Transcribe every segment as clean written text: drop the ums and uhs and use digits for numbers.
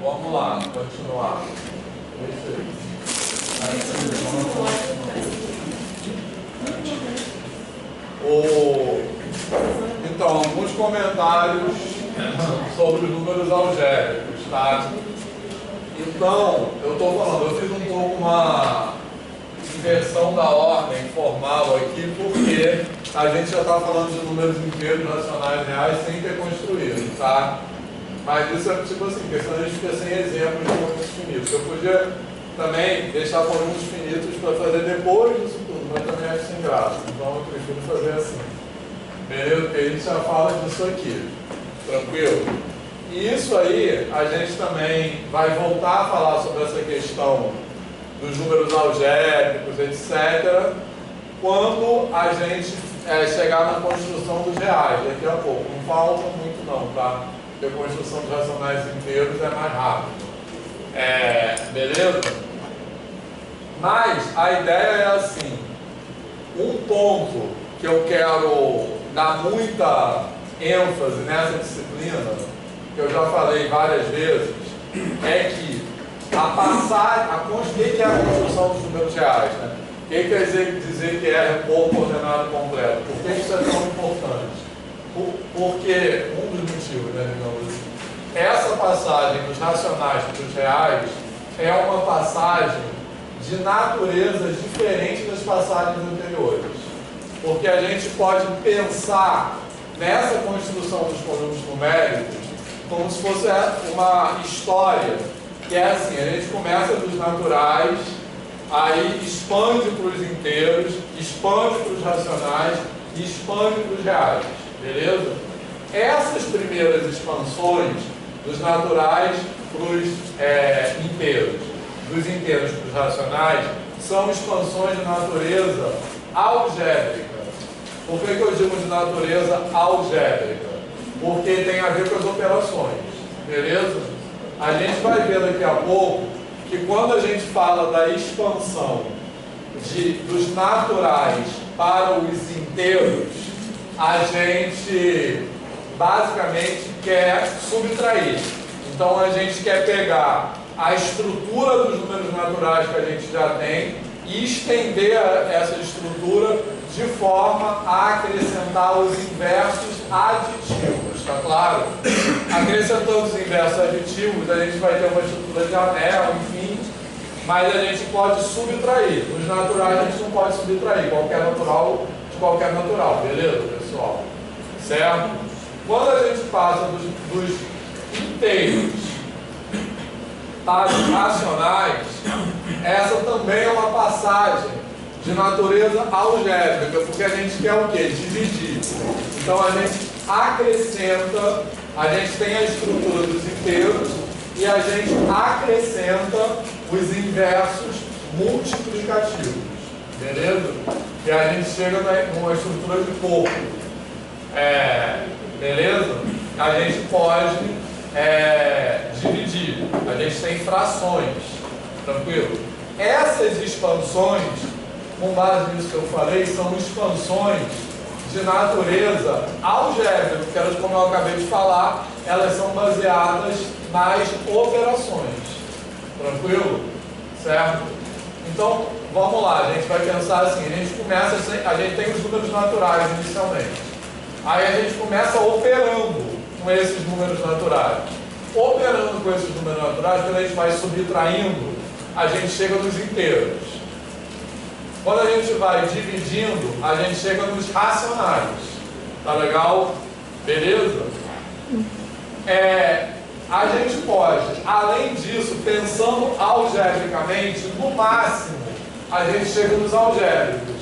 vamos lá, continuar. Então, alguns comentários sobre os números algébricos, tá? Então, eu estou falando, eu fiz um pouco uma inversão da ordem formal aqui, porque a gente já está falando de números inteiros, racionais, reais, sem ter construído, tá? Mas isso é tipo assim, porque senão a gente fica sem exemplos de números finitos. Eu podia também deixar por números finitos para fazer depois disso tudo, mas também acho sem graça. Então eu prefiro fazer assim. Beleza? Porque a gente já fala disso aqui. Tranquilo? E isso aí, a gente também vai voltar a falar sobre essa questão dos números algébricos, etc., quando a gente chegar na construção dos reais, daqui a pouco. Não falta muito não, tá? Porque a construção dos racionais inteiros é mais rápido. Beleza? Mas a ideia é assim, um ponto que eu quero dar muita ênfase nessa disciplina, que eu já falei várias vezes, é que a passagem, o que é a construção dos números reais, né? O que quer dizer que é repor coordenado completo? Por que isso é tão importante? Porque, um dos motivos, né, digamos assim, essa passagem dos racionais para os reais é uma passagem de natureza diferente das passagens anteriores. Porque a gente pode pensar nessa construção dos conjuntos numéricos como se fosse uma história, que é assim, a gente começa dos naturais, aí expande para os inteiros, expande para os racionais e expande para os reais. Beleza? Essas primeiras expansões dos naturais para os inteiros, dos inteiros para os racionais, são expansões de natureza algébrica. Por que eu digo de natureza algébrica? Porque tem a ver com as operações. Beleza? A gente vai ver daqui a pouco que quando a gente fala da expansão dos naturais para os inteiros, a gente basicamente quer subtrair. Então a gente quer pegar a estrutura dos números naturais que a gente já tem e estender essa estrutura de forma a acrescentar os inversos aditivos, tá claro? Acrescentando os inversos aditivos, a gente vai ter uma estrutura de anel, enfim, mas a gente pode subtrair. Nos naturais a gente não pode subtrair, qualquer natural de qualquer natural, beleza, pessoal? Certo? Quando a gente passa dos inteiros para os racionais, essa também é uma passagem de natureza algébrica, porque a gente quer o quê? Dividir. Então a gente acrescenta, a gente tem a estrutura dos inteiros e a gente acrescenta os inversos multiplicativos. Beleza? E a gente chega numa estrutura de corpo. Beleza? A gente pode dividir. A gente tem frações. Tranquilo? Essas expansões, com base nisso que eu falei, são expansões de natureza algébrica, porque elas, como eu acabei de falar, elas são baseadas nas operações. Tranquilo? Certo? Então, vamos lá, a gente vai pensar assim, a gente tem os números naturais inicialmente. Aí a gente começa operando com esses números naturais. Operando com esses números naturais, quando a gente vai subtraindo, a gente chega nos inteiros. Quando a gente vai dividindo, a gente chega nos racionais. Tá legal? Beleza? A gente pode, além disso, pensando algebricamente, no máximo, a gente chega nos algébricos.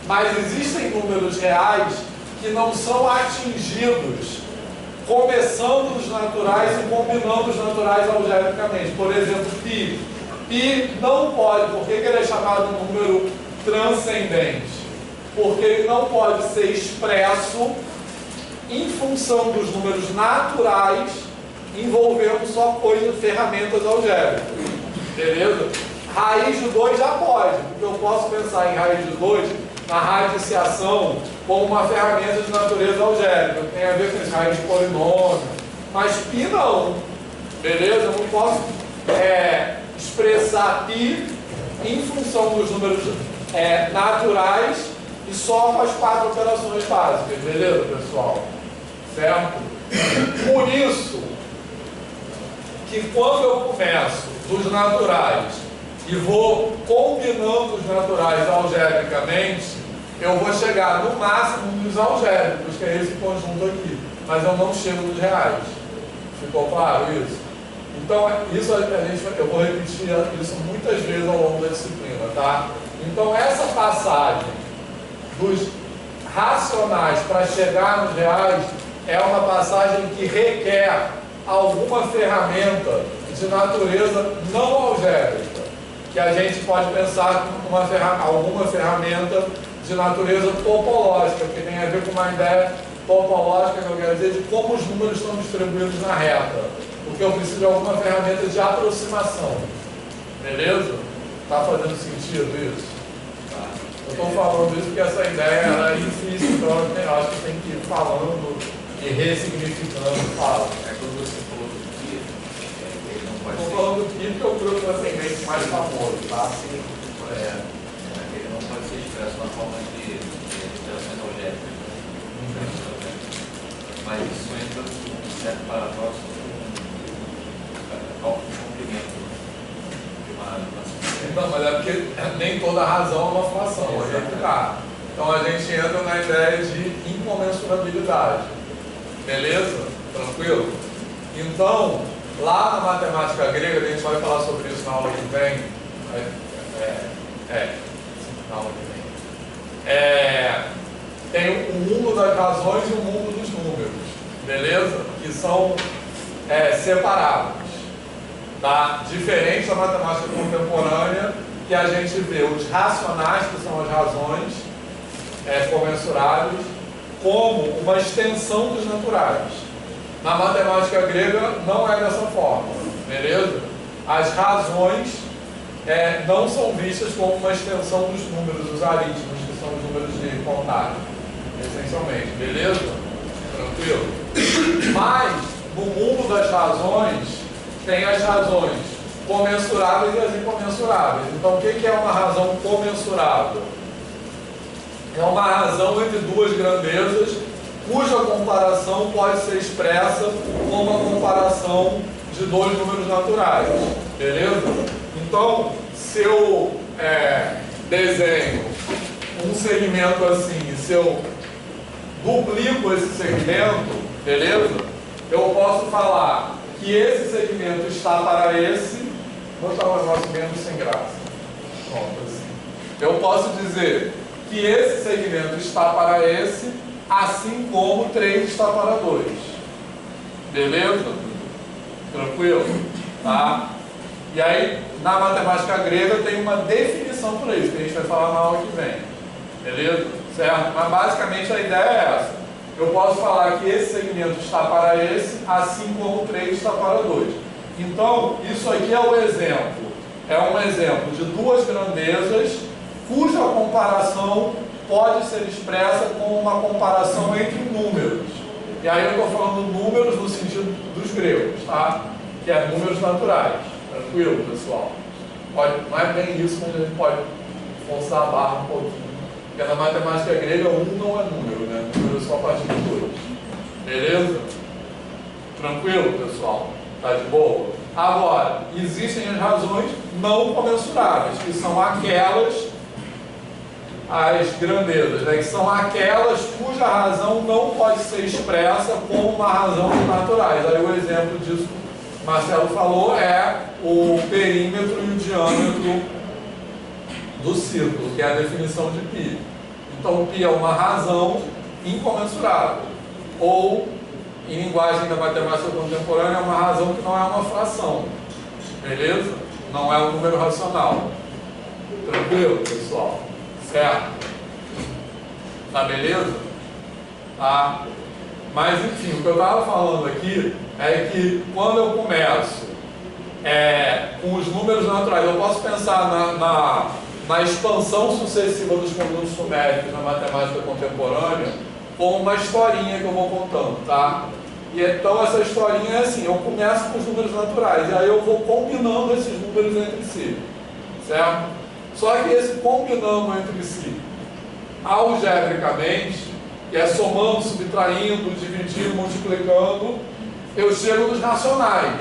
Mas existem números reais que não são atingidos começando os naturais e combinando os naturais algebricamente. Por exemplo, π. π não pode, por que ele é chamado número transcendente? Porque ele não pode ser expresso em função dos números naturais envolvendo só ferramentas algébricas. Beleza? Raiz de 2 já pode, porque eu posso pensar em raiz de 2 na radiciação como uma ferramenta de natureza algébrica. Tem a ver com esse raiz de polinômio. Mas π não. Beleza? Eu não posso expressar π em função dos números naturais e só com as 4 operações básicas. Beleza, pessoal? Certo? Por isso que quando eu começo dos naturais e vou combinando os naturais algebricamente, eu vou chegar no máximo nos algébricos, que é esse conjunto aqui, mas eu não chego nos reais. Ficou claro isso? Então, isso eu vou repetir isso muitas vezes ao longo da disciplina, tá? Então, essa passagem dos racionais para chegar nos reais é uma passagem que requer alguma ferramenta de natureza não algébrica, que a gente pode pensar como alguma ferramenta de natureza topológica, que tem a ver com uma ideia topológica, que eu quero dizer, de como os números estão distribuídos na reta, porque eu preciso de alguma ferramenta de aproximação. Beleza? Está fazendo sentido isso? Tá. Eu estou falando isso porque essa ideia era difícil, então eu acho que tem que ir falando e ressignificando fala. Quando você falou do Pi, ele não pode ser. Estou falando do Pi porque é o grupo ascendente mais famoso, tá? Sim, ele não pode ser expresso na forma de interações algébricas. Mas isso entra num certo paradoxo com o comprimento de uma situação. Então, mas é porque nem toda razão é uma fração, então a gente entra na ideia de incomensurabilidade. Beleza? Tranquilo? Então, lá na matemática grega, a gente vai falar sobre isso na aula que vem. Na aula que vem. Tem o mundo das razões e o mundo dos números. Beleza? Que são separados. Tá? Diferente da matemática contemporânea, que a gente vê os racionais, que são as razões comensuráveis, como uma extensão dos naturais. Na matemática grega não é dessa forma, beleza? As razões não são vistas como uma extensão dos números, dos aritmos, que são os números de contagem, essencialmente, beleza? Tranquilo? Mas, no mundo das razões, tem as razões comensuráveis e as incomensuráveis. Então, o que é uma razão comensurável? É uma razão entre duas grandezas, cuja comparação pode ser expressa como uma comparação de dois números naturais. Beleza? Então, se eu desenho um segmento assim, se eu duplico esse segmento, beleza? Eu posso falar que esse segmento está para esse. Vou botar um negócio menos sem graça. Pronto, assim. Eu posso dizer que esse segmento está para esse, assim como 3 está para 2. Beleza? Tranquilo? Tá? E aí, na matemática grega, tem uma definição para isso, que a gente vai falar na aula que vem. Beleza? Certo? Mas basicamente a ideia é essa. Eu posso falar que esse segmento está para esse, assim como 3 está para 2. Então, isso aqui é o exemplo. É um exemplo de duas grandezas cuja comparação pode ser expressa como uma comparação entre números. E aí eu estou falando números no sentido dos gregos, tá? Que é números naturais. Tranquilo, pessoal? Não é bem isso, mas a gente pode forçar a barra um pouquinho. Porque na matemática grega, 1 não é número, né? Número é só a partir de 2. Beleza? Tranquilo, pessoal? Tá de boa? Agora, existem as razões não comensuráveis, que são aquelas, as grandezas, né? Que são aquelas cuja razão não pode ser expressa como uma razão de naturais. Aí o exemplo disso que o Marcelo falou é o perímetro e o diâmetro do círculo, que é a definição de π. Então, o π é uma razão incomensurável. Ou, em linguagem da matemática contemporânea, é uma razão que não é uma fração. Beleza? Não é um número racional. Tranquilo, pessoal? Certo? Tá beleza? Tá? Mas, enfim, o que eu estava falando aqui é que quando eu começo com os números naturais, eu posso pensar na expansão sucessiva dos conjuntos numéricos na matemática contemporânea como uma historinha que eu vou contando, tá? E então essa historinha é assim, eu começo com os números naturais, e aí eu vou combinando esses números entre si, certo? Só que esse combinando entre si, algebricamente, que é somando, subtraindo, dividindo, multiplicando, eu chego nos racionais,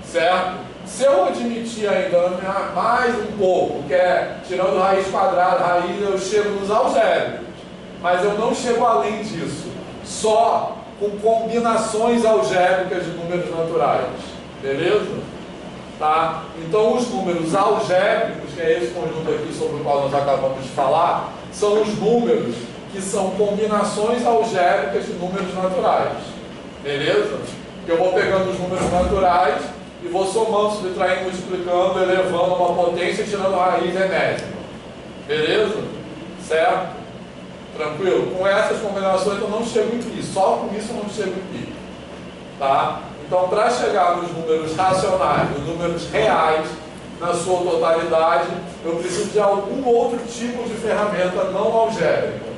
certo? Se eu admitir ainda mais um pouco, que é tirando raiz quadrada, raiz, eu chego nos algébricos, mas eu não chego além disso, só com combinações algébricas de números naturais, beleza? Tá? Então os números algébricos, que é esse conjunto aqui sobre o qual nós acabamos de falar, são os números que são combinações algébricas de números naturais, beleza? Que eu vou pegando os números naturais e vou somando, subtraindo, multiplicando, elevando uma potência e tirando a raiz enésima, beleza? Certo? Tranquilo? Com essas combinações eu não chego em pi, só com isso eu não chego em pi, tá? Então, para chegar nos números racionais, nos números reais, na sua totalidade, eu preciso de algum outro tipo de ferramenta não algébrica.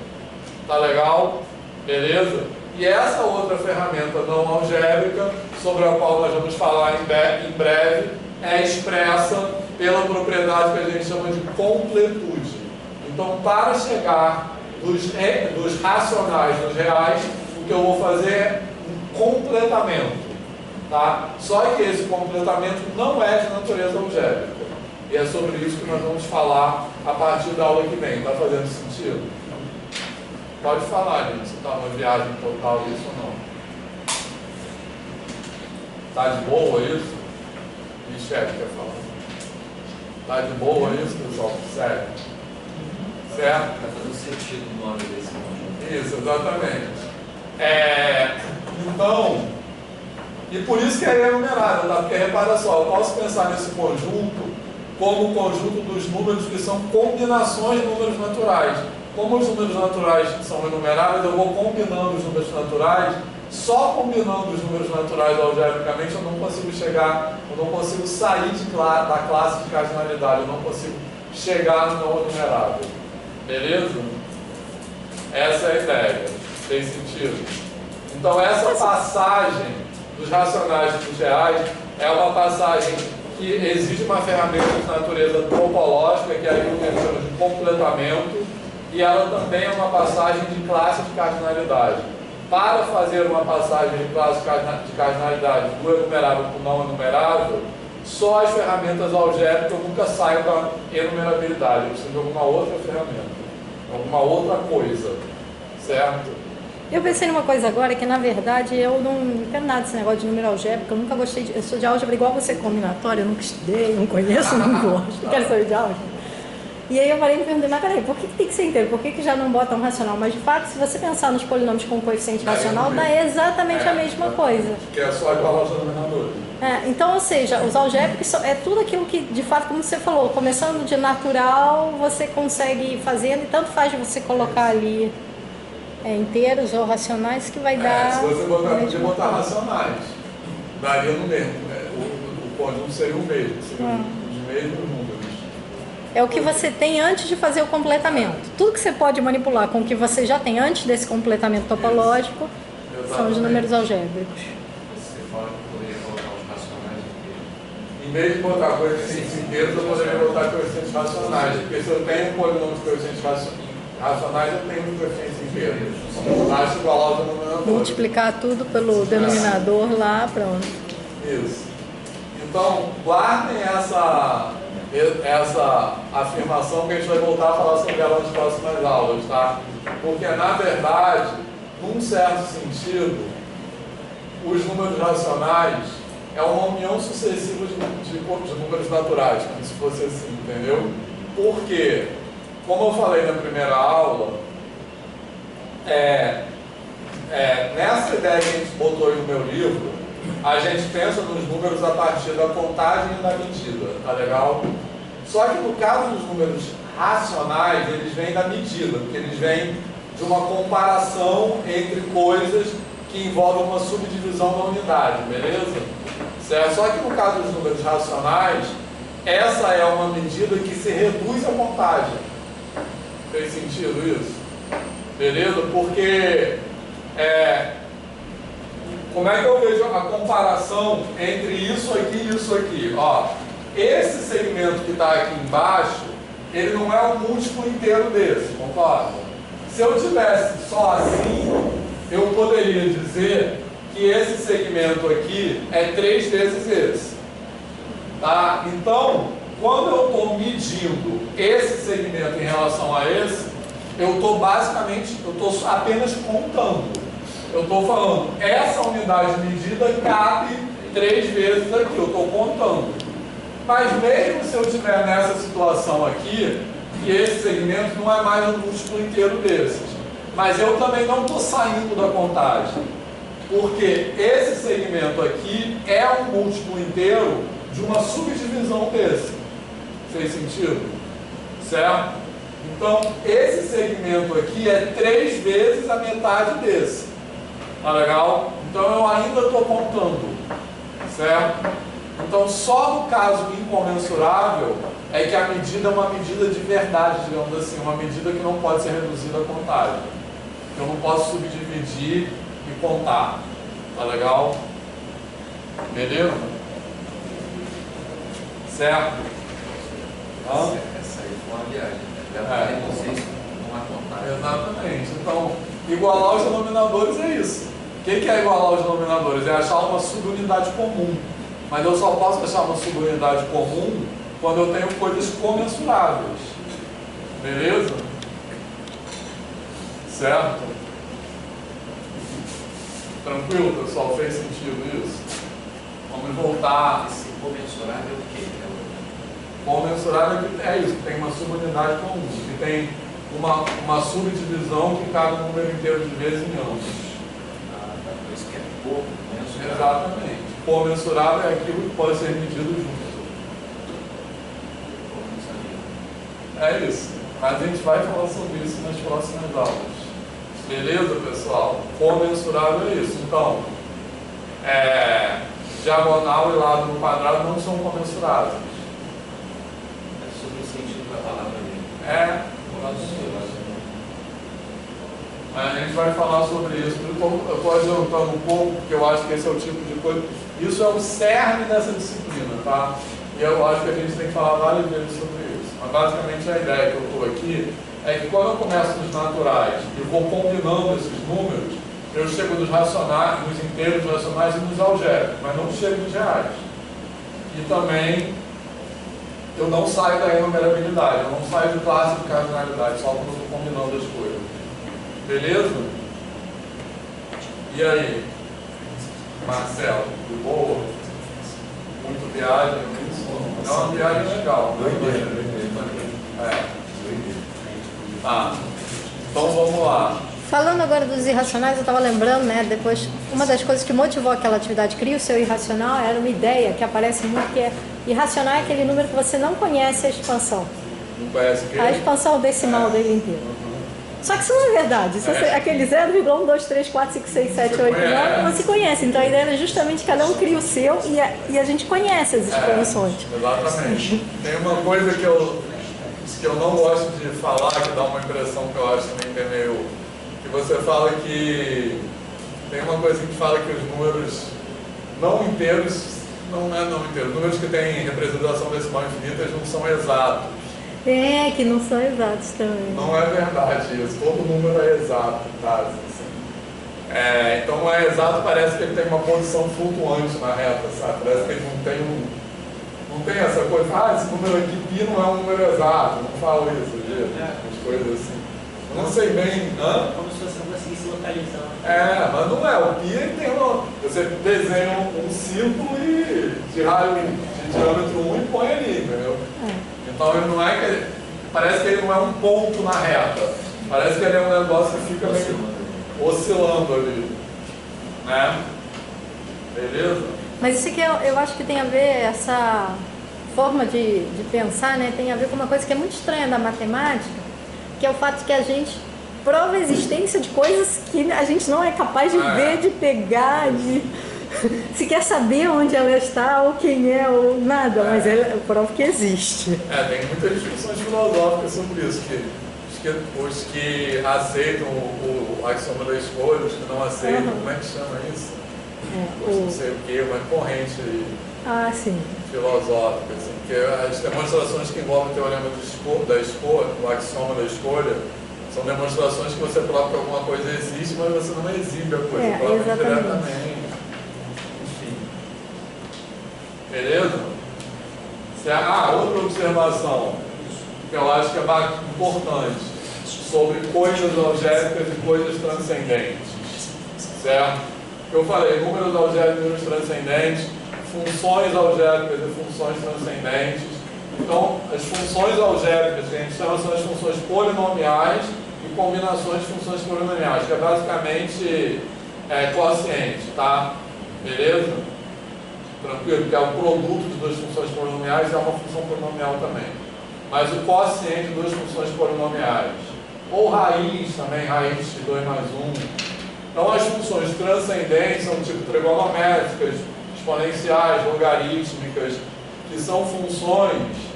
Tá legal? Beleza? E essa outra ferramenta não algébrica, sobre a qual nós vamos falar em breve, é expressa pela propriedade que a gente chama de completude. Então, para chegar dos racionais nos reais, o que eu vou fazer é um completamento. Tá? Só que esse completamento não é de natureza algébrica. E é sobre isso que nós vamos falar a partir da aula que vem. Está fazendo sentido? Pode falar, gente, se está uma viagem total isso ou não. Está de boa isso? Michele quer falar. Está de boa isso, pessoal? Sério? Certo? Vai fazer sentido no nome desse conjunto. Isso, exatamente. Então, e por isso que é enumerado, tá? Porque repara só, eu posso pensar nesse conjunto como o conjunto dos números que são combinações de números naturais. Como os números naturais são enumerados, eu vou combinando os números naturais. Só combinando os números naturais algebricamente eu não consigo chegar, eu não consigo sair da classe de cardinalidade, eu não consigo chegar no não enumerável. Beleza? Essa é a ideia. Tem sentido? Então essa passagem dos racionais e dos reais é uma passagem que exige uma ferramenta de natureza topológica, que aí eu chamo de completamento, e ela também é uma passagem de classe de cardinalidade. Para fazer uma passagem de classe de cardinalidade do enumerável para o não enumerável, só as ferramentas algébricas eu nunca saio da enumerabilidade, eu preciso de alguma outra ferramenta, alguma outra coisa, certo? Eu pensei numa coisa agora, que na verdade eu não entendo nada desse negócio de número algébrico, eu nunca gostei eu sou de álgebra igual você, combinatória, eu nunca estudei, não conheço, não gosto, não quero saber de álgebra. E aí eu parei e me perguntei, mas peraí, por que tem que ser inteiro? Por que já não bota um racional? Mas de fato, se você pensar nos polinômios com coeficiente racional, dá exatamente a mesma coisa. Que é só igual aos denominadores. Então, ou seja, os algébricos é tudo aquilo que, de fato, como você falou, começando de natural, você consegue fazer, e tanto faz de você colocar ali inteiros ou racionais que vai dar... Se você botar racionais, daria no mesmo. O conjunto seria o mesmo, seria os mesmos números. É o que você tem antes de fazer o completamento. Tudo que você pode manipular com o que você já tem antes desse completamento topológico são os números algébricos. Você fala que poderia colocar os racionais inteiros. Em vez de botar coeficientes inteiros, eu poderia botar coeficientes racionais. Porque se eu tenho um polinômio de coeficientes racionais, eu tenho coeficientes inteiros. Acho igual ao denominador. Multiplicar tudo pelo denominador lá, pronto. Isso. Então, guardem essa afirmação que a gente vai voltar a falar sobre ela nas próximas aulas, tá? Porque, na verdade, num certo sentido, os números racionais é uma união sucessiva de números naturais, como se fosse assim, entendeu? Porque, como eu falei na primeira aula, nessa ideia que a gente botou aí no meu livro, a gente pensa nos números a partir da contagem e da medida, tá legal? Só que no caso dos números racionais, eles vêm da medida, porque eles vêm de uma comparação entre coisas que envolvem uma subdivisão da unidade, beleza? Certo? Só que no caso dos números racionais, essa é uma medida que se reduz à contagem. Fez sentido isso? Beleza? Porque como é que eu vejo a comparação entre isso aqui e isso aqui? Ó, esse segmento que está aqui embaixo, ele não é um múltiplo inteiro desse, concorda? Se eu tivesse só assim, eu poderia dizer que esse segmento aqui é 3 vezes esse. Tá? Então, quando eu estou medindo esse segmento em relação a esse, eu estou basicamente, eu estou apenas contando. Eu estou falando, essa unidade medida cabe 3 vezes aqui, eu estou contando. Mas mesmo se eu estiver nessa situação aqui, que esse segmento não é mais um múltiplo inteiro desses, mas eu também não estou saindo da contagem, porque esse segmento aqui é um múltiplo inteiro de uma subdivisão desse. Fez sentido? Certo? Então, esse segmento aqui é 3 vezes a metade desse. Tá legal? Então, eu ainda estou contando. Certo? Então, só no caso incomensurável é que a medida é uma medida de verdade, digamos assim, uma medida que não pode ser reduzida à contagem. Eu não posso subdividir e contar. Tá legal? Beleza? Certo? Essa aí foi uma viagem, né? Já vocês não há contagem. Exatamente. Então, igualar os denominadores é isso. O que é igualar os denominadores? É achar uma subunidade comum. Mas eu só posso achar uma subunidade comum quando eu tenho coisas comensuráveis. Beleza? Certo? Tranquilo, pessoal? Fez sentido isso? Vamos voltar. Esse comensurável é o quê? Comensurável é isso, tem uma subunidade comum, que tem uma subdivisão que cabe um número inteiro de vezes em ambos. Por isso que é pouco mensurável. Exatamente. Comensurável é aquilo que pode ser medido junto. É isso. A gente vai falar sobre isso nas próximas aulas. Beleza, pessoal? Comensurável é isso. Então, diagonal e lado no quadrado não são comensuráveis. É sobre o sentido da palavra ali. A gente vai falar sobre isso. Eu estou adiantando um pouco, porque eu acho que esse é o tipo de coisa. Isso é o cerne dessa disciplina, tá? E eu acho que a gente tem que falar várias vezes sobre isso. Mas basicamente a ideia que eu estou aqui é que quando eu começo nos naturais e vou combinando esses números, eu chego nos racionais, nos inteiros racionais e nos algébricos, mas não chego nos reais. E também eu não saio da enumerabilidade, eu não saio de classe de cardinalidade, só quando eu estou combinando as coisas. Beleza? E aí? Marcelo, de boa? Muito viagem? É uma viagem legal. Então vamos lá. Falando agora dos irracionais, eu estava lembrando, né, depois, uma das coisas que motivou aquela atividade Cria o Seu Irracional era uma ideia que aparece muito, que é irracional é aquele número que você não conhece a expansão. Não conhece o quê? A expansão decimal dele inteiro. Só que isso não é verdade. Isso aquele 0,1, 2, 3, 4, 5, 6, 7, 8, 9, você conhece. Então a ideia era justamente cada um cria o seu e a gente conhece as expansões. Exatamente. Tem uma coisa que eu não gosto de falar, que dá uma impressão que eu acho também que é meio... que você fala que... Tem uma coisa que fala que os números não inteiros, não é não inteiros, números que têm representação decimal infinita, eles não são exatos. Que não são exatos também. Não é verdade isso, todo número é exato, tá? Assim. Então não é exato, parece que ele tem uma posição flutuante na reta, sabe? Parece que ele não tem essa coisa, esse número aqui, π não é um número exato, não falo isso, as coisas assim. Eu não sei bem, como se você não conseguisse localizar. Mas não é, o π ele tem você desenha um círculo e de diâmetro 1 e põe ali, entendeu? Então ele não é parece que ele não é um ponto na reta, parece que ele é um negócio que fica meio oscilando ali, né? Beleza? Mas isso aqui eu acho que tem a ver, essa forma de pensar, né, tem a ver com uma coisa que é muito estranha da matemática, que é o fato de que a gente prova a existência de coisas que a gente não é capaz de ver, de pegar, de... Se quer saber onde ela está, ou quem é, ou nada, mas eu provo que existe. Tem muitas discussões filosóficas sobre isso, que os que aceitam o axioma da escolha, os que não aceitam, como é que chama isso? não sei o que, uma corrente sim. filosófica, assim, porque as demonstrações que envolvem o teorema da escolha, o axioma da escolha, são demonstrações que você prova que alguma coisa existe, mas você não exibe a coisa, prova diretamente. Enfim. Beleza? Outra observação que eu acho que é importante sobre coisas algébricas e coisas transcendentes. Certo? Eu falei, números algébricos e números transcendentes, funções algébricas e funções transcendentes. Então, as funções algébricas que a gente chama são as funções polinomiais e combinações de funções polinomiais, que é basicamente quociente, tá? Beleza? Tranquilo? Que é o produto de duas funções polinomiais e é uma função polinomial também. Mas o quociente de duas funções polinomiais. Ou raiz também, raiz de 2 mais 1. Então, as funções transcendentes são tipo trigonométricas, exponenciais, logarítmicas, que são funções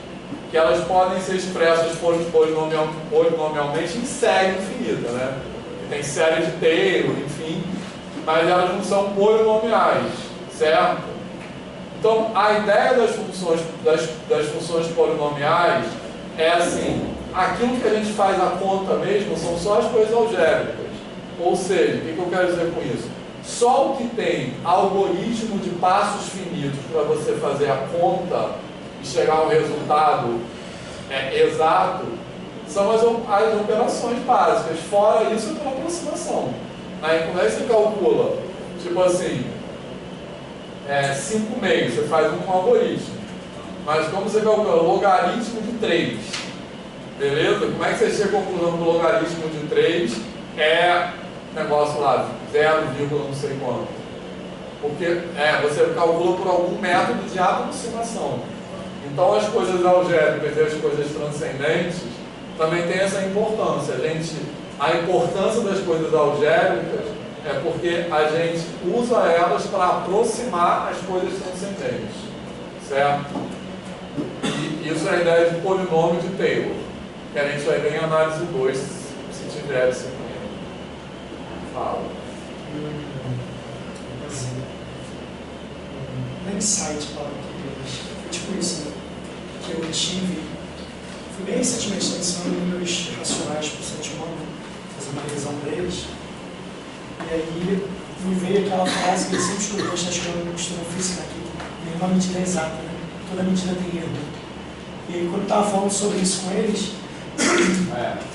que elas podem ser expressas polinomialmente em série infinita, né? Que tem série de Taylor, enfim, mas elas não são polinomiais, certo? Então, a ideia das funções polinomiais é assim, aquilo que a gente faz a conta mesmo são só as coisas algébricas. Ou seja, o que eu quero dizer com isso? Só o que tem algoritmo de passos finitos para você fazer a conta e chegar a um resultado exato são as operações básicas. Fora isso, é uma aproximação. Aí, como é que você calcula? Tipo assim, 5 meios, você faz um algoritmo. Mas como você calcula? Logaritmo de 3. Beleza? Como é que você chega à conclusão do logaritmo de 3? Negócio lá, 0, não sei quanto. Porque você calcula por algum método de aproximação. Então as coisas algébricas e as coisas transcendentes também têm essa importância. A importância das coisas algébricas é porque a gente usa elas para aproximar as coisas transcendentes. Certo? E isso é a ideia de polinômio de Taylor, que a gente vai ver em análise 2, se tiver disciplina. Fala. Um insight para foi tipo isso, né? Que eu tive, fui bem recentemente ensinando números racionais para o sétimo ano, fazer uma revisão deles, e aí me veio aquela frase que eu sempre escutei bastante quando eu costumo física, que nenhuma medida é exata, né? Toda medida tem erro. E aí, quando eu estava falando sobre isso com eles,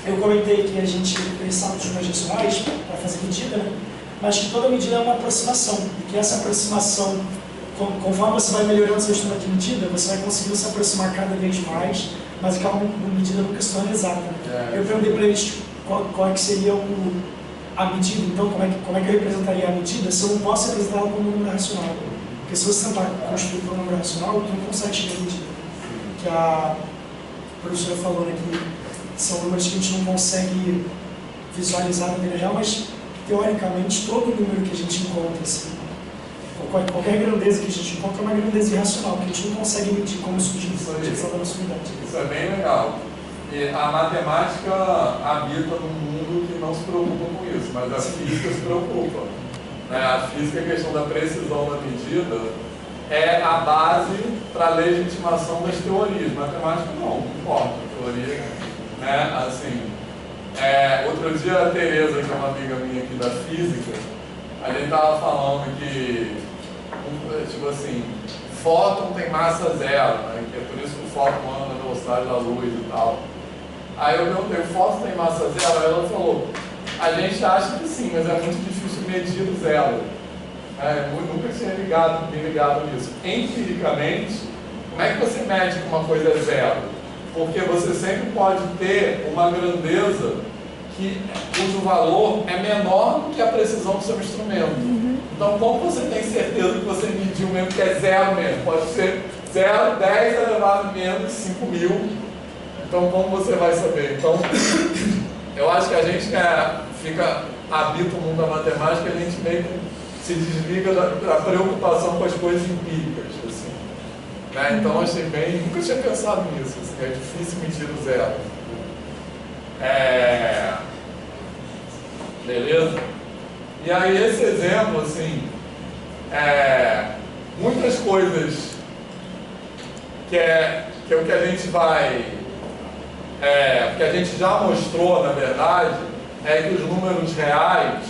eu comentei que a gente pensava nos números racionais para fazer medida, né? Mas que toda medida é uma aproximação, e que essa aproximação, conforme você vai melhorando seu instrumento de medida, você vai conseguindo se aproximar cada vez mais, mas aquela medida nunca se torna exata. Eu perguntei para eles qual é que seria a medida, então como é que eu representaria a medida se eu não posso representá-la como um número racional. Porque se você tentar construir como um número racional, você não consegue chegar à medida. Que a professora falou, né, que são números que a gente não consegue visualizar na vida real, mas teoricamente todo número que a gente encontra, assim, qualquer grandeza que a gente encontra é uma grandeza irracional, que a gente não consegue medir como utilizar da nossa unidade. Isso é bem legal. E a matemática habita num mundo que não se preocupa com isso, mas a física se preocupa. A física, a questão da precisão da medida, é a base para a legitimação das teorias. Matemática não importa. A teoria, assim, outro dia a Tereza, que é uma amiga minha aqui da física, a gente estava falando que, tipo assim, fóton tem massa zero, né? Que é por isso que o fóton anda na velocidade da luz e tal. Aí eu perguntei, o fóton tem massa zero? Aí ela falou, a gente acha que sim, mas é muito difícil medir o zero. Eu nunca tinha me ligado nisso. Empiricamente, como é que você mede que uma coisa é zero? Porque você sempre pode ter uma grandeza cujo valor é menor do que a precisão do seu instrumento. Então, como você tem certeza que você mediu mesmo que é zero mesmo? Pode ser 0, 10 elevado a menos 5.000. Então, como você vai saber? Então, eu acho que a gente habita o mundo da matemática, a gente meio que se desliga da preocupação com as coisas empíricas, assim. Então, eu achei nunca tinha pensado nisso, assim, é difícil medir o zero. Beleza? E aí esse exemplo, assim, muitas coisas que é o que a gente vai, que a gente já mostrou, na verdade, é que os números reais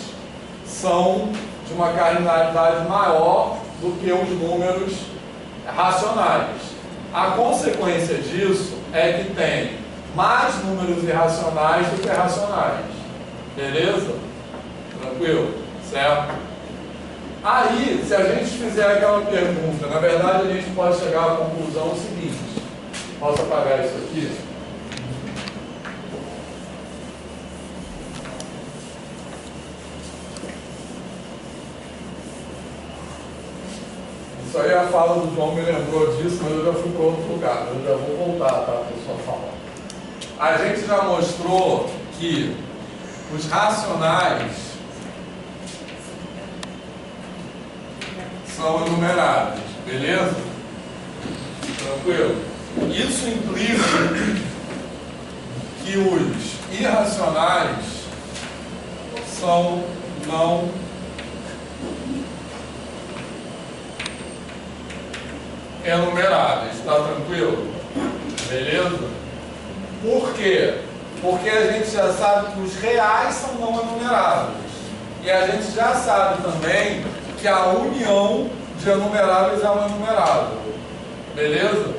são de uma cardinalidade maior do que os números racionais. A consequência disso é que tem mais números irracionais do que racionais. Beleza? Tranquilo? Certo? Aí, se a gente fizer aquela pergunta, na verdade a gente pode chegar à conclusão seguinte. Posso apagar isso aqui? Isso aí, a fala do João me lembrou disso, mas eu já fui para outro lugar. Eu já vou voltar, tá? Para a sua fala. A gente já mostrou que os racionais são enumerados, beleza? Tranquilo? Isso implica que os irracionais são não enumeráveis, tá tranquilo? Beleza? Por quê? Porque a gente já sabe que os reais são não enumeráveis. E a gente já sabe também que a união de enumeráveis é um enumerável. Beleza?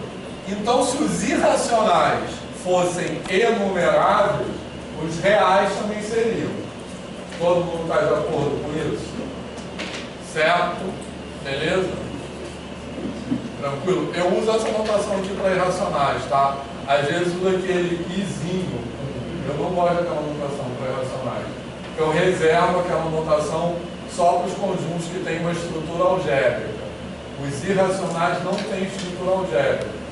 Então, se os irracionais fossem enumeráveis, os reais também seriam. Todo mundo está de acordo com isso? Certo? Beleza? Tranquilo? Eu uso essa notação aqui para irracionais, tá? Às vezes uso aquele izinho. Eu não gosto daquela notação para irracionais. Eu reservo aquela notação só para os conjuntos que têm uma estrutura algébrica. Os irracionais não têm estrutura algébrica.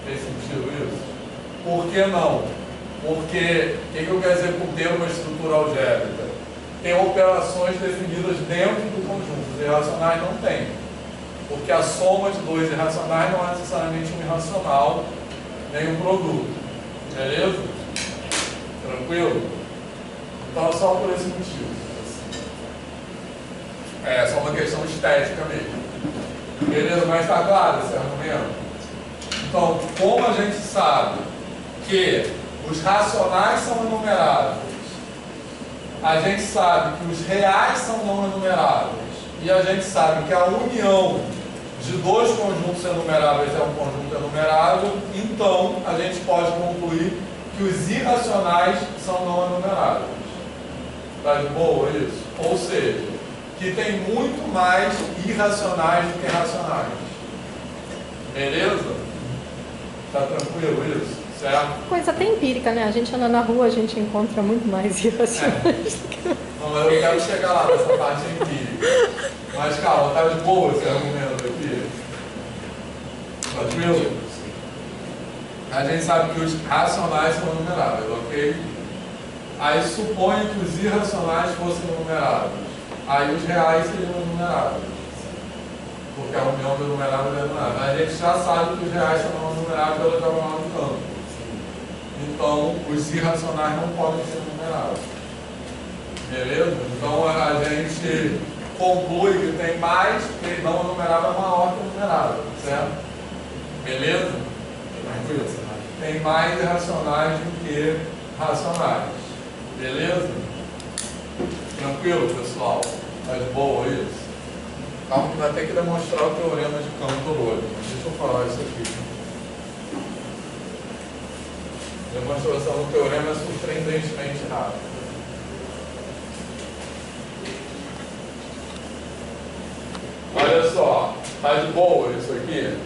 Fez sentido isso? Por que não? Porque, o que eu quero dizer por ter uma estrutura algébrica? Tem operações definidas dentro do conjunto. Os irracionais não têm. Porque a soma de dois irracionais não é necessariamente um irracional, nem um produto. Beleza? Tranquilo? Então, só por esse motivo. É só uma questão estética mesmo. Beleza? Mas está claro esse argumento? Então, como a gente sabe que os racionais são enumeráveis, a gente sabe que os reais são não enumeráveis, e a gente sabe que a união de dois conjuntos enumeráveis é um conjunto enumerável, então a gente pode concluir que os irracionais são não enumeráveis. Está de boa isso? Ou seja, que tem muito mais irracionais do que racionais. Beleza? Está tranquilo isso? Certo? Coisa até empírica, né? A gente anda na rua, a gente encontra muito mais irracionais do que... Não, mas eu quero chegar lá nessa parte empírica. Mas calma, está de boa esse argumento aqui? Tranquilo? A gente sabe que os racionais são enumeráveis, ok? Aí suponha que os irracionais fossem enumeráveis. Aí os reais seriam enumeráveis. Porque a união do enumerável é enumerável. A gente já sabe que os reais são não enumeráveis pela diagonal do campo. Então, os irracionais não podem ser enumeráveis. Beleza? Então, a gente conclui que tem mais, que não enumerável é maior que enumerável. Certo? Beleza? Tranquilo? Tem mais irracionais do que racionais. Beleza? Tranquilo, pessoal? Tá de boa isso? Calma que vai ter que demonstrar o teorema de Cantor hoje. Deixa eu falar isso aqui. A demonstração do teorema é surpreendentemente rápida. Olha só, tá de boa isso aqui?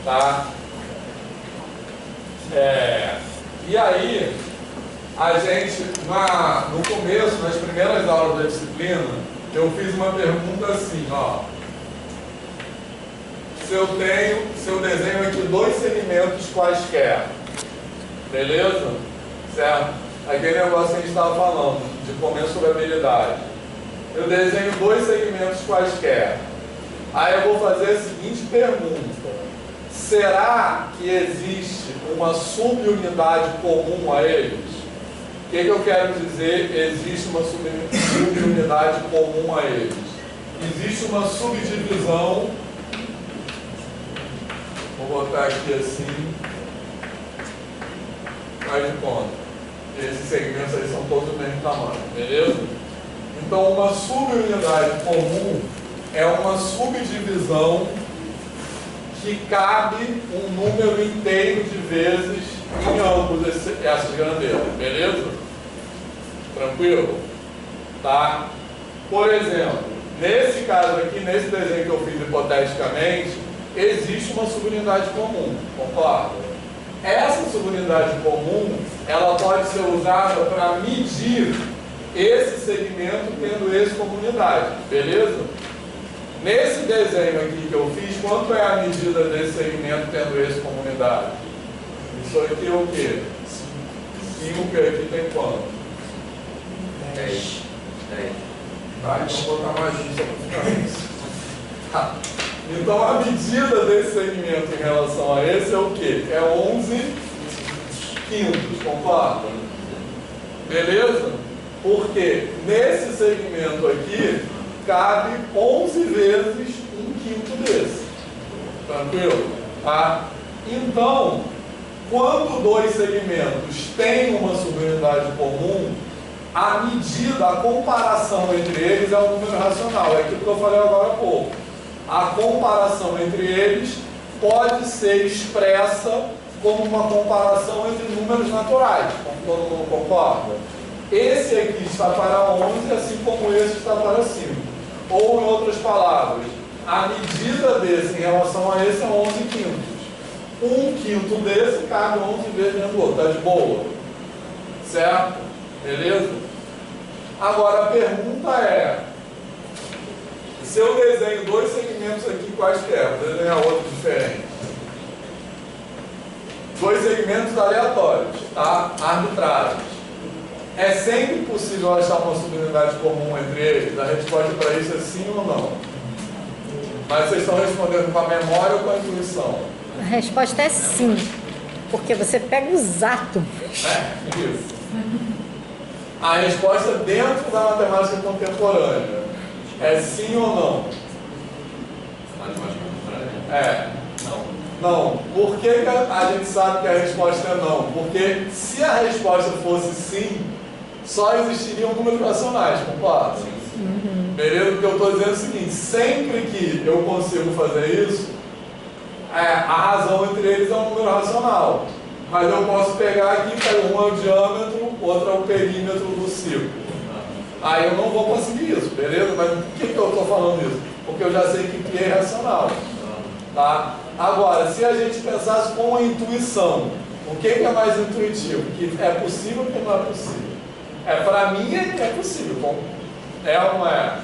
Tá? E aí, a gente, no começo, nas primeiras aulas da disciplina, eu fiz uma pergunta assim, ó. Se eu desenho aqui dois segmentos quaisquer, beleza? Certo? Aquele negócio que a gente estava falando, de comensurabilidade. Eu desenho dois segmentos quaisquer. Aí eu vou fazer a seguinte pergunta. Será que existe uma subunidade comum a eles? O que eu quero dizer? Existe uma subunidade comum a eles. existe uma subdivisão, vou botar aqui assim, faz de conta. Esses segmentos aí são todos do mesmo tamanho, beleza? Então, uma subunidade comum é uma subdivisão que cabe um número inteiro de vezes em ambos essas grandezas, beleza? Tranquilo? Tá? Por exemplo, nesse caso aqui, nesse desenho que eu fiz hipoteticamente, existe uma subunidade comum, concorda? Essa subunidade comum, ela pode ser usada para medir esse segmento tendo esse como unidade, beleza? Nesse desenho aqui que eu fiz, quanto é a medida desse segmento tendo esse como unidade? Isso aqui é o quê? 5, aqui tem quanto? 10. Tá, então vou botar mais um só para ficar isso. Tá. Então a medida desse segmento em relação a esse é o quê? É 11 quintos, concorda? Beleza? Porque nesse segmento aqui cabe 11 vezes 1/5 desse. Tranquilo? Tá? Então, quando dois segmentos têm uma subunidade comum, a medida, a comparação entre eles é um número racional. É aquilo que eu falei agora há pouco. A comparação entre eles pode ser expressa como uma comparação entre números naturais, como todo mundo concorda. Esse aqui está para 11, assim como esse está para 5. Ou, em outras palavras, a medida desse em relação a esse é 11 quintos. 1/5 desse cabe 11 vezes dentro do outro. Está de boa? Certo? Beleza? Agora a pergunta é: se eu desenho dois segmentos aqui quaisquer, vou desenhar outro diferente. Dois segmentos aleatórios, tá? Arbitrários. É sempre possível achar uma subunidade comum entre eles? A resposta para isso é sim ou não? Mas vocês estão respondendo com a memória ou com a intuição? A resposta é sim, porque você pega os átomos. É, isso. A resposta dentro da matemática contemporânea é sim ou não? É. Não. Por que a gente sabe que a resposta é não? Porque se a resposta fosse sim, só existiriam números racionais, concorda? Beleza? Porque eu estou dizendo o seguinte: sempre que eu consigo fazer isso, a razão entre eles é um número racional. Mas eu posso pegar aqui, um é o diâmetro, outro é o perímetro do círculo. Aí eu não vou conseguir isso, beleza? Mas por que eu estou falando isso? Porque eu já sei que Pi é racional. Tá? Agora, se a gente pensasse com a intuição, o que é mais intuitivo? Que é possível ou que não é possível? Para mim é possível. Bom, é ou não é?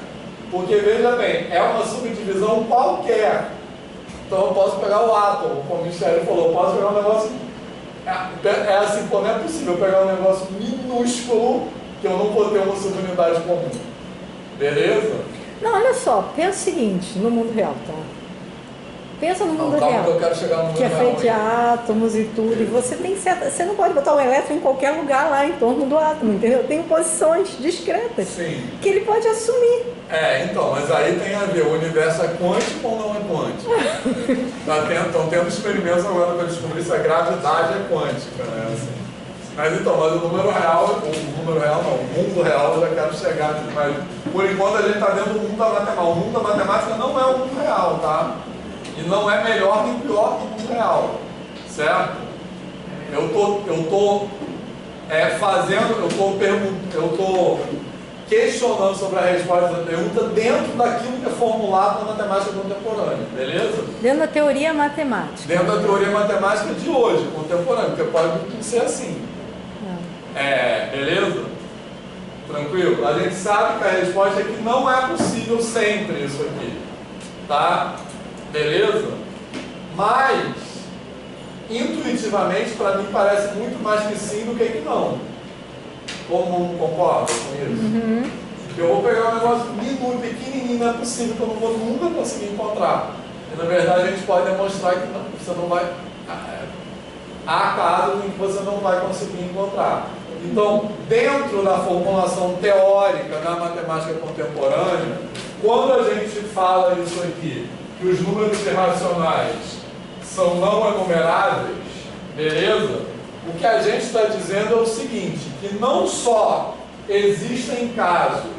Porque, veja bem, é uma subdivisão qualquer. Então eu posso pegar o átomo, como o Michele falou, eu posso pegar um negócio... É assim, pô, não é possível eu pegar um negócio minúsculo que eu não vou ter uma subunidade comum. Beleza? Não, olha só, pensa o seguinte, no mundo real, tá? Pensa no mundo calma real, que eu quero chegar no mundo que é real feito de aí. átomos e tudo, e você não pode botar um elétron em qualquer lugar lá em torno do átomo, entendeu? Tem posições discretas Sim. que ele pode assumir. Então, mas aí tem a ver, o universo é quântico ou não é quântico? Estão tendo experimentos agora para descobrir se a gravidade é quântica, né? Assim. Mas o número real, o mundo real eu já quero chegar, mas por enquanto a gente está dentro do mundo da matemática. O mundo da matemática não é o mundo real, tá? E não é melhor nem pior que o mundo real, certo? Eu tô questionando sobre a resposta da pergunta dentro daquilo que é formulado na matemática contemporânea, beleza? Dentro da teoria matemática. Dentro da teoria matemática de hoje, contemporânea, porque pode não ser assim. Beleza? Tranquilo? A gente sabe que a resposta é que não é possível sempre isso aqui, tá? Beleza? Mas, intuitivamente, para mim parece muito mais que sim do que não. Todo mundo concorda com isso? Porque eu vou pegar um negócio minúsculo, pequenininho, não é possível, que eu não vou nunca conseguir encontrar. E, na verdade, a gente pode demonstrar que você não vai... Há casos em que você não vai conseguir encontrar. Então, dentro da formulação teórica da matemática contemporânea, quando a gente fala isso aqui, que os números irracionais são não enumeráveis, beleza? O que a gente está dizendo é o seguinte, que não só existem casos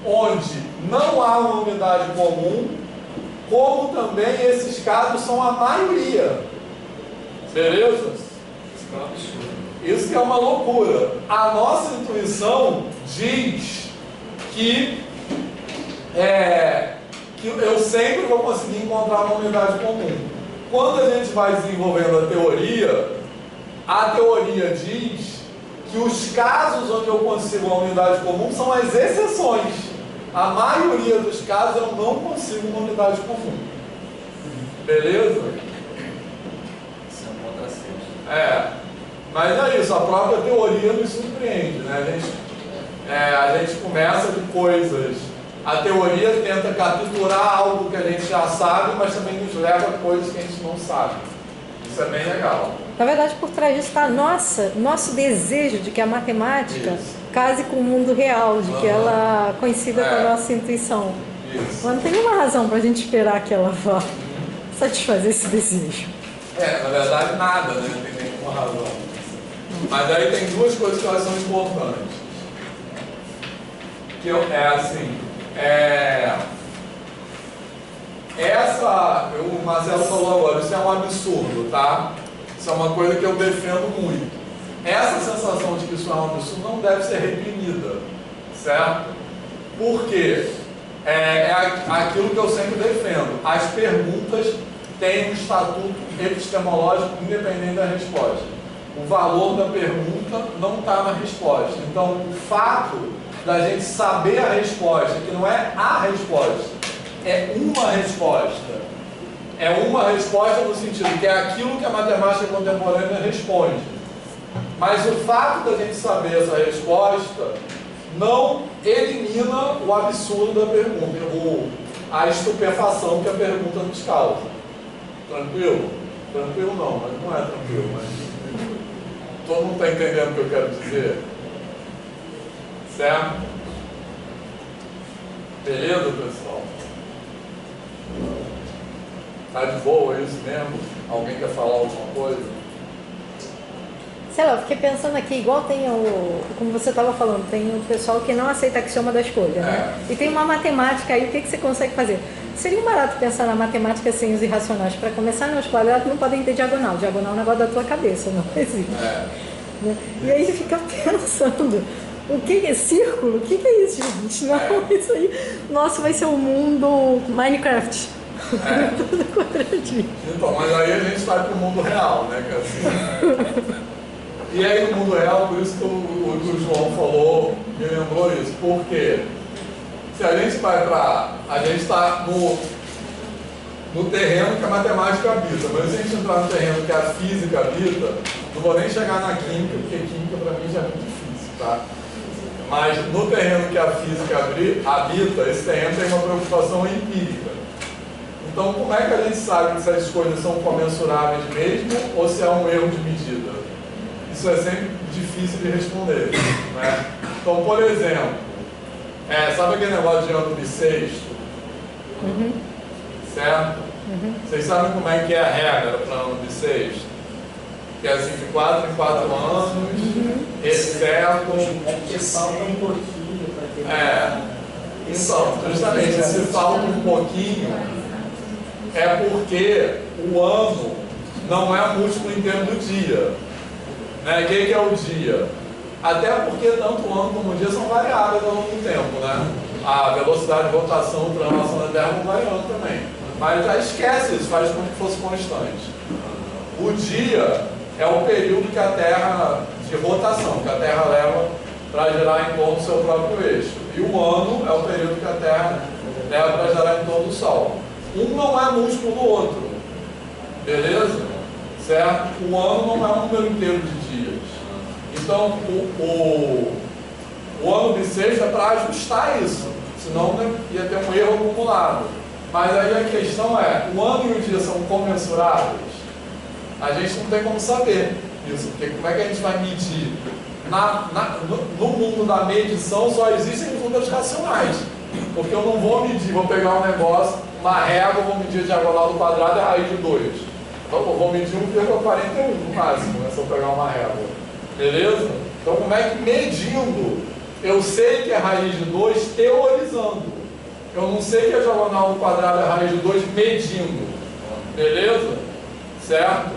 onde não há uma unidade comum, como também esses casos são a maioria. Beleza? Isso é um absurdo. Isso que é uma loucura. A nossa intuição diz que eu sempre vou conseguir encontrar uma unidade comum. Quando a gente vai desenvolvendo a teoria diz que os casos onde eu consigo uma unidade comum são as exceções. A maioria dos casos eu não consigo uma unidade comum. Beleza? Isso é um contrassenso. Mas é isso, a própria teoria nos surpreende, né? A gente começa de coisas. A teoria tenta capturar algo que a gente já sabe, mas também nos leva a coisas que a gente não sabe. Isso é bem legal. Na verdade, por trás disso está nosso desejo de que a matemática case com o mundo real, de que ela coincida com a nossa intuição. Isso. Mas não tem nenhuma razão para a gente esperar que ela vá satisfazer esse desejo. Na verdade, nada, né? Não tem nenhuma razão. Mas aí tem duas coisas que elas são importantes. Que o Marcelo falou agora, isso é um absurdo, tá? Isso é uma coisa que eu defendo muito. Essa sensação de que isso é um absurdo não deve ser reprimida, certo? Porque é aquilo que eu sempre defendo. As perguntas têm um estatuto epistemológico independente da resposta. O valor da pergunta não está na resposta. Então, o fato da gente saber a resposta, que não é a resposta, é uma resposta. É uma resposta no sentido que é aquilo que a matemática contemporânea responde. Mas o fato da gente saber essa resposta não elimina o absurdo da pergunta, a estupefação que a pergunta nos causa. Tranquilo? Tranquilo não, mas não é tranquilo. Mas todo mundo está entendendo o que eu quero dizer? Certo? Beleza, pessoal? Tá de boa isso mesmo? Alguém quer falar alguma coisa? Sei lá, eu fiquei pensando aqui, igual tem como você estava falando, tem o pessoal que não aceita axioma da escolha, né? E tem uma matemática aí, o que você consegue fazer? Seria um barato pensar na matemática sem os irracionais. Para começar, os quadrados não podem ter diagonal. Diagonal é um negócio da tua cabeça, não existe. Né? E aí você fica pensando, o que é círculo? O que é isso, gente? Não, isso aí, nossa, vai ser um mundo Minecraft. Tudo quadradinho. Então, mas aí a gente vai para o mundo real, né? Que é assim. E aí no mundo real, por isso que o João falou, me lembrou isso. Por quê? Se a gente vai para... A gente está no terreno que a matemática habita, mas se a gente entrar no terreno que a física habita, não vou nem chegar na química, porque química para mim já é muito difícil, tá? Mas no terreno que a física habita, esse terreno tem uma preocupação empírica. Então, como é que a gente sabe que essas coisas são comensuráveis mesmo ou se é um erro de medida? Isso é sempre difícil de responder, né? Então, por exemplo, sabe aquele negócio de ano bissexto? Certo? Vocês sabem como é que é a regra para ano bissexto? Que é assim, de 4 em 4 anos, exceto... É porque falta um pouquinho para ter... Então, justamente, se falta um pouquinho, é porque o ano não é múltiplo inteiro do dia. Né? O que é o dia? Até porque tanto o ano como o dia são variáveis ao longo do tempo, né? A velocidade de rotação, o translação da Terra vão variando também. Mas já esquece isso, faz como se fosse constante. O dia é o período que a Terra, de rotação, que a Terra leva para girar em torno do seu próprio eixo. E o ano é o período que a Terra leva para girar em torno do Sol. Um não é múltiplo do outro. Beleza? Certo? O ano não é um número inteiro de dias. Então, o ano bissexto é para ajustar isso. Senão ia ter um erro acumulado. Mas aí a questão é, o ano e o dia são comensuráveis? A gente não tem como saber isso. Porque como é que a gente vai medir? No mundo da medição só existem números racionais. Porque eu não vou medir, vou pegar um negócio, uma régua, vou medir a diagonal do quadrado e a raiz de 2. Então eu vou medir 1,41 no máximo, né, se eu pegar uma régua. Beleza? Então como é que medindo, eu sei que é raiz de 2 teorizando. Eu não sei que a diagonal do quadrado é raiz de 2 medindo. Beleza? Certo?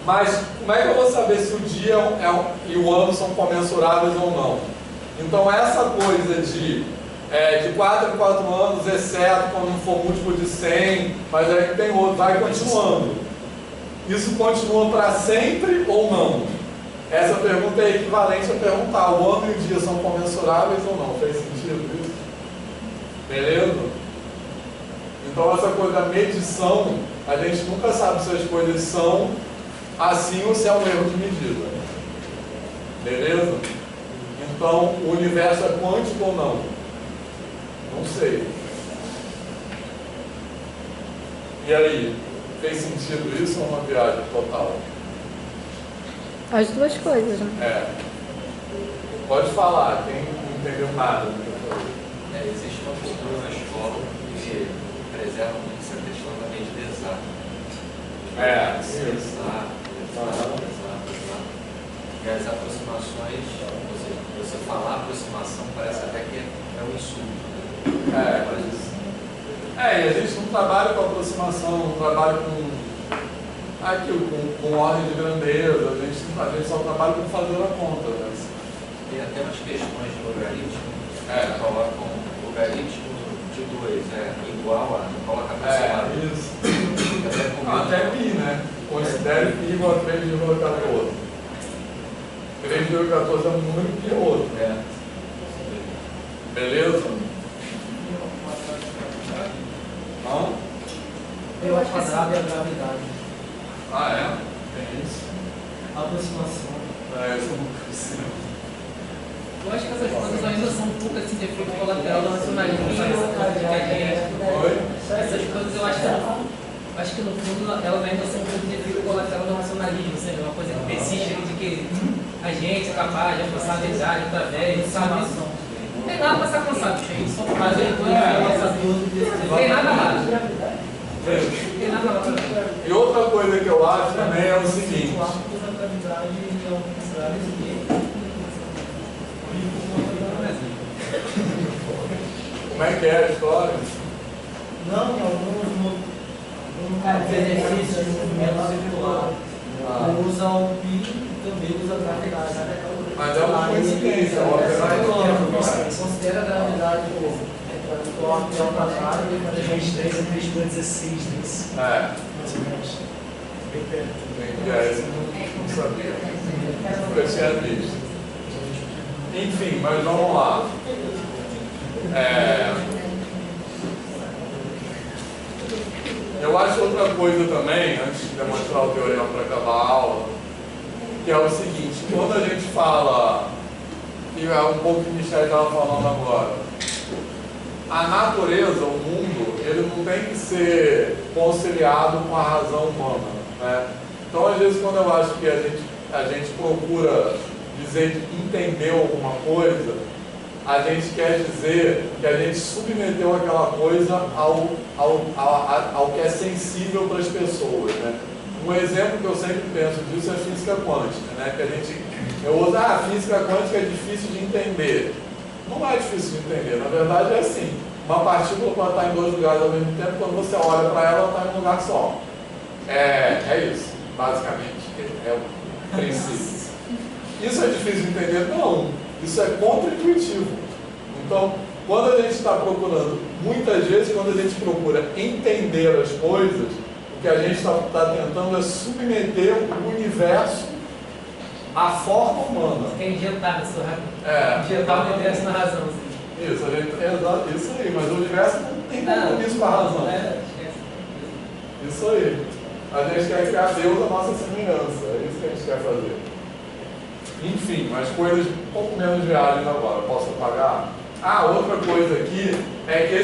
Mas como é que eu vou saber se o dia e o ano são comensuráveis ou não? Então essa coisa de 4 em 4 anos, exceto quando não for múltiplo de 100, mas aí tem outro, vai continuando. Isso continua para sempre ou não? Essa pergunta é equivalente a perguntar: o ano e o dia são comensuráveis ou não? Fez sentido isso? Beleza? Então essa coisa da medição, a gente nunca sabe se as coisas são assim ou se é um erro de medida. Beleza? Então o universo é quântico ou não? Não sei. E aí? Fez sentido isso ou uma viagem total? As duas coisas, né? Pode falar, quem não entendeu nada do que eu falei. Existe uma cultura na escola que preserva muito essa questão da medida exata. Exato. E as aproximações, ou seja, você falar aproximação parece até que é um insulto. E a gente não trabalha com aproximação, não trabalha com ordem de grandeza, a gente só trabalha com fazer a conta. Né? Tem até umas questões de logaritmo, colocam logaritmo de 2 igual a, coloca aproximado. Isso. Até pi, né? Considere pi igual a 3,14. 3,14 é um número que é outro. Beleza? Não? Eu acho que quadrado é a gravidade. Tem isso. A aproximação. Isso eu não consigo. Eu acho que essas coisas ainda são um pouco assim de efeito colateral do nacionalismo. Oi? Essas coisas eu acho que no fundo elas ainda são um pouco de efeito colateral do nacionalismo, ou seja, uma coisa que persiste de que a gente é capaz de alcançar a verdade através, sabe? Não tem nada para ser alcançado, gente. Só fazer coisas não tem nada lá. Tem nada lá. E outra coisa que eu acho também é o seguinte. Como é que é a história? Não, alguns benefícios de movimento circular. Usa o pi e também usa a gravidade. Mas é uma coincidência, obviamente. Considera a gravidade o arco ao quadrado e quando a gente 3 é 3,16 desse. Mais ou menos. Bem perto. Isso eu não sabia. Eu tinha visto. Enfim, mas vamos lá. Eu acho outra coisa também, antes de demonstrar o teorema para acabar a aula, que é o seguinte: quando a gente fala, e é um pouco que o Michel estava falando agora, a natureza, o mundo, ele não tem que ser conciliado com a razão humana, né? Então, às vezes, quando eu acho que a gente procura dizer que entendeu alguma coisa, a gente quer dizer que a gente submeteu aquela coisa ao que é sensível para as pessoas, né? Um exemplo que eu sempre penso disso é a física quântica, né? Que eu uso, a física quântica é difícil de entender. Não é difícil de entender, na verdade é assim: uma partícula pode estar em 2 lugares ao mesmo tempo, quando você olha para ela, ela está em um lugar só. É isso, basicamente, é o princípio. Isso é difícil de entender? Não, isso é contra-intuitivo. Então, quando a gente está procurando, muitas vezes, quando a gente procura entender as coisas, o que a gente está tentando é submeter o universo à forma humana. Quer injetar na sua razão. Injetar o universo na razão. Assim. Isso aí, mas o universo não tem compromisso com a razão. Isso aí. A gente quer criar Deus à nossa semelhança, é isso que a gente quer fazer. Enfim, mas coisas um pouco menos viáveis agora. Posso apagar? Outra coisa aqui é que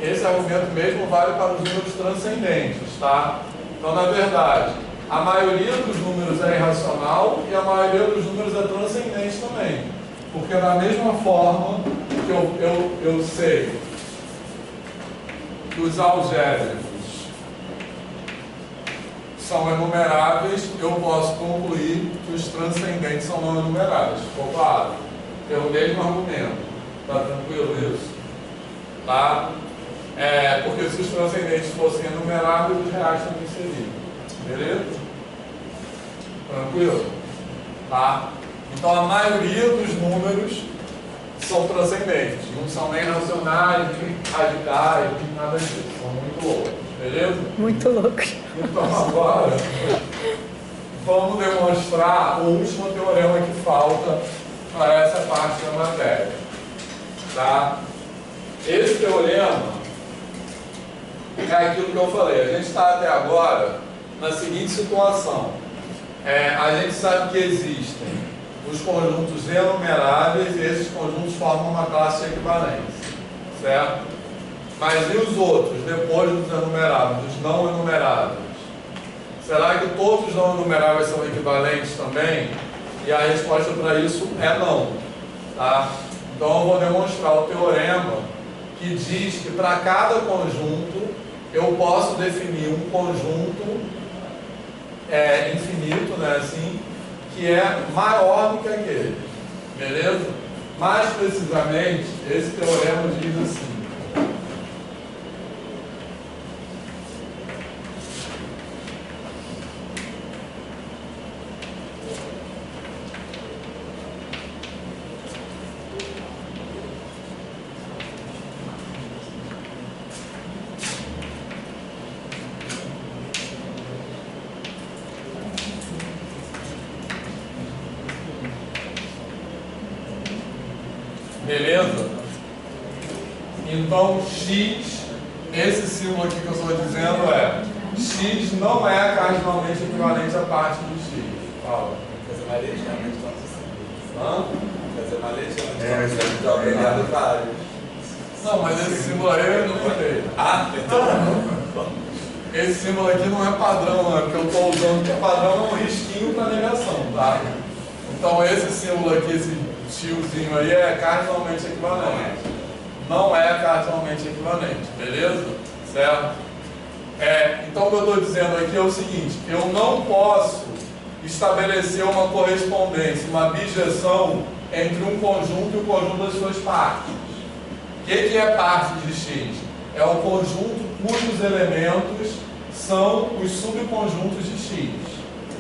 esse argumento mesmo vale para os números transcendentes, tá? Então, na verdade, a maioria dos números é irracional e a maioria dos números é transcendente também. Porque da mesma forma que eu sei que os algébricos são enumeráveis, eu posso concluir que os transcendentes são não enumeráveis. Ficou claro? Pelo mesmo argumento. Tá tranquilo isso? Tá? Porque se os transcendentes fossem enumeráveis, os reais também seriam. Beleza? Tranquilo? Tá? Então a maioria dos números são transcendentes. Não são nem racionais, nem radicais, nem nada disso. São muito loucos. Beleza? Muito loucos. Então agora vamos demonstrar o último teorema que falta para essa parte da matéria. Tá? Esse teorema é aquilo que eu falei. A gente está até agora na seguinte situação. A gente sabe que existem os conjuntos enumeráveis e esses conjuntos formam uma classe de equivalência. Certo? Mas e os outros, depois dos enumeráveis, os não enumeráveis? Será que todos os não enumeráveis são equivalentes também? E a resposta para isso é não. Tá? Então eu vou demonstrar o teorema que diz que para cada conjunto eu posso definir um conjunto infinito, né, assim, que é maior do que aquele. Beleza? Mais precisamente, esse teorema diz assim. Beleza? Então, x, esse símbolo aqui que eu estou dizendo x não é cardinalmente equivalente a parte do x. Fala. Fazer maleticamente todos os Hã? Fazer maleticamente todos os vários. Não, mas esse símbolo aí eu não falei. Então. Esse símbolo aqui não é padrão, né? Porque eu estou usando que padrão é um risquinho para negação, tá? Então, esse símbolo aqui, esse tiozinho aí é cardinalmente equivalente. Não é cardinalmente equivalente, beleza? Certo? Então o que eu estou dizendo aqui é o seguinte: eu não posso estabelecer uma correspondência, uma bijeção entre um conjunto e o conjunto das suas partes. O que é parte de x? É o conjunto cujos elementos são os subconjuntos de x.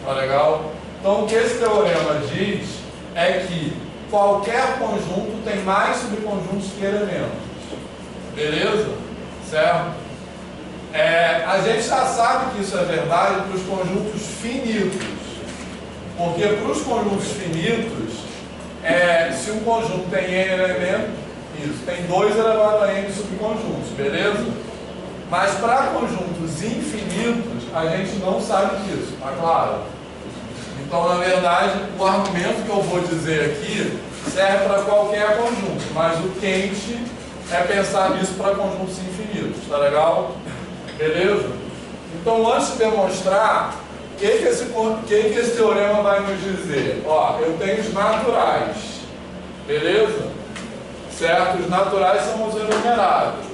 Tá legal? Então o que esse teorema diz é que qualquer conjunto tem mais subconjuntos que elementos. Beleza? Certo? A gente já sabe que isso é verdade para os conjuntos finitos. Porque para os conjuntos finitos, se um conjunto tem n elementos, isso, tem 2 elevado a n subconjuntos. Beleza? Mas para conjuntos infinitos, a gente não sabe disso. Tá claro? Então, na verdade, o argumento que eu vou dizer aqui serve para qualquer conjunto, mas o quente é pensar nisso para conjuntos infinitos, tá legal? Beleza? Então, antes de demonstrar, o que esse teorema vai nos dizer? Ó, eu tenho os naturais, beleza? Certo? Os naturais são os enumeráveis.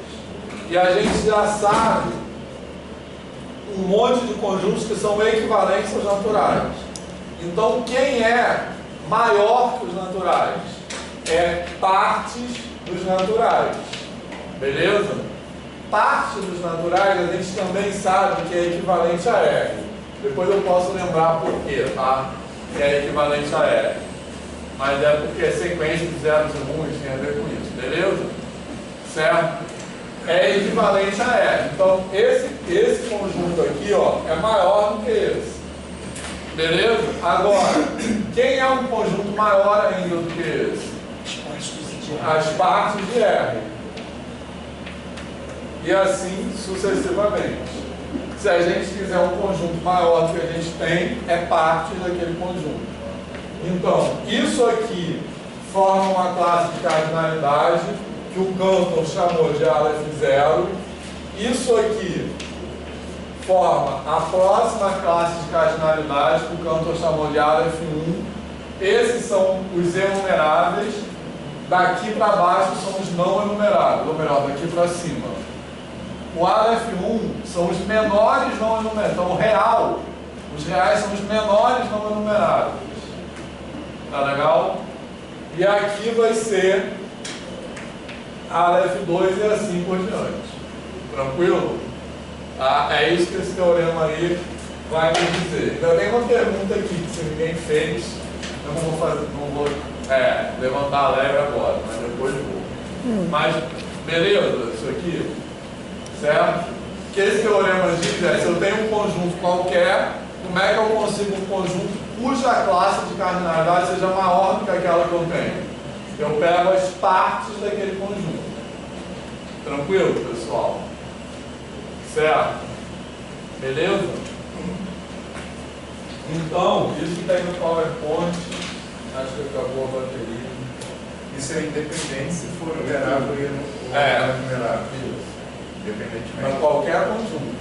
E a gente já sabe um monte de conjuntos que são equivalentes aos naturais. Então, quem é maior que os naturais? Partes dos naturais. Beleza? Parte dos naturais a gente também sabe que é equivalente a R. Depois eu posso lembrar por quê, tá? Que é equivalente a R. Mas é porque é sequência de zeros e uns, tem a ver com isso. Beleza? Certo? É equivalente a R. Então, esse conjunto aqui, ó, é maior do que esse. Beleza? Agora, quem é um conjunto maior ainda do que esse? As partes de R. E assim sucessivamente. Se a gente quiser um conjunto maior do que a gente tem, é parte daquele conjunto. Então, isso aqui forma uma classe de cardinalidade que o Cantor chamou de Aleph 0. Isso aqui forma a próxima classe de cardinalidade que o Cantor chamou de Aleph 1. Esses são os enumeráveis. daqui para baixo são os não enumerados, ou melhor, daqui para cima. O Aleph 1 são os menores não enumerados. Então, o real, os reais são os menores não enumerados. Tá legal? E aqui vai ser Aleph 2 e assim por diante. Tranquilo? Tá? É isso que esse teorema aí vai me dizer. Ainda tem uma pergunta aqui que se ninguém fez, eu não vou levantar a lebre agora, mas depois vou. Mas, beleza, isso aqui, certo? O que esse teorema diz é, se eu tenho um conjunto qualquer, como é que eu consigo um conjunto cuja classe de cardinalidade seja maior do que aquela que eu tenho? Eu pego as partes daquele conjunto. Tranquilo, pessoal? Certo? Beleza? Então, isso que tem no PowerPoint, acho que acabou a bateria. Isso é independente se for numerável e não numerável. Independentemente. Para qualquer conjunto.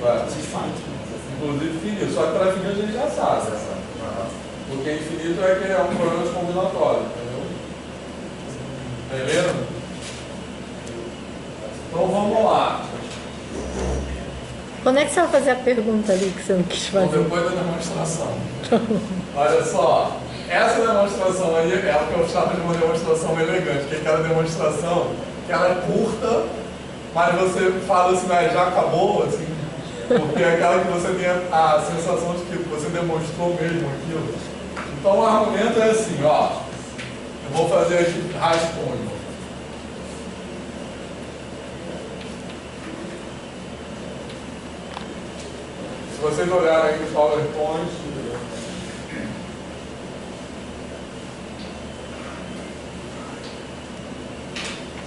Inclusive finito. Só que para finito a gente já sabe. Porque infinito é que é um problema de combinatório, entendeu? Beleza? Então vamos lá. Quando é que você vai fazer a pergunta ali que você não quis fazer? Então, depois da demonstração. Olha só, essa demonstração aí é o que eu chamo de uma demonstração elegante, que é aquela demonstração que ela é curta, mas você fala assim, mas já acabou, assim, porque é aquela que você tem a sensação de que você demonstrou mesmo aquilo. Então o argumento é assim, ó, eu vou fazer aqui rascunho. Se vocês olharem aqui o PowerPoint,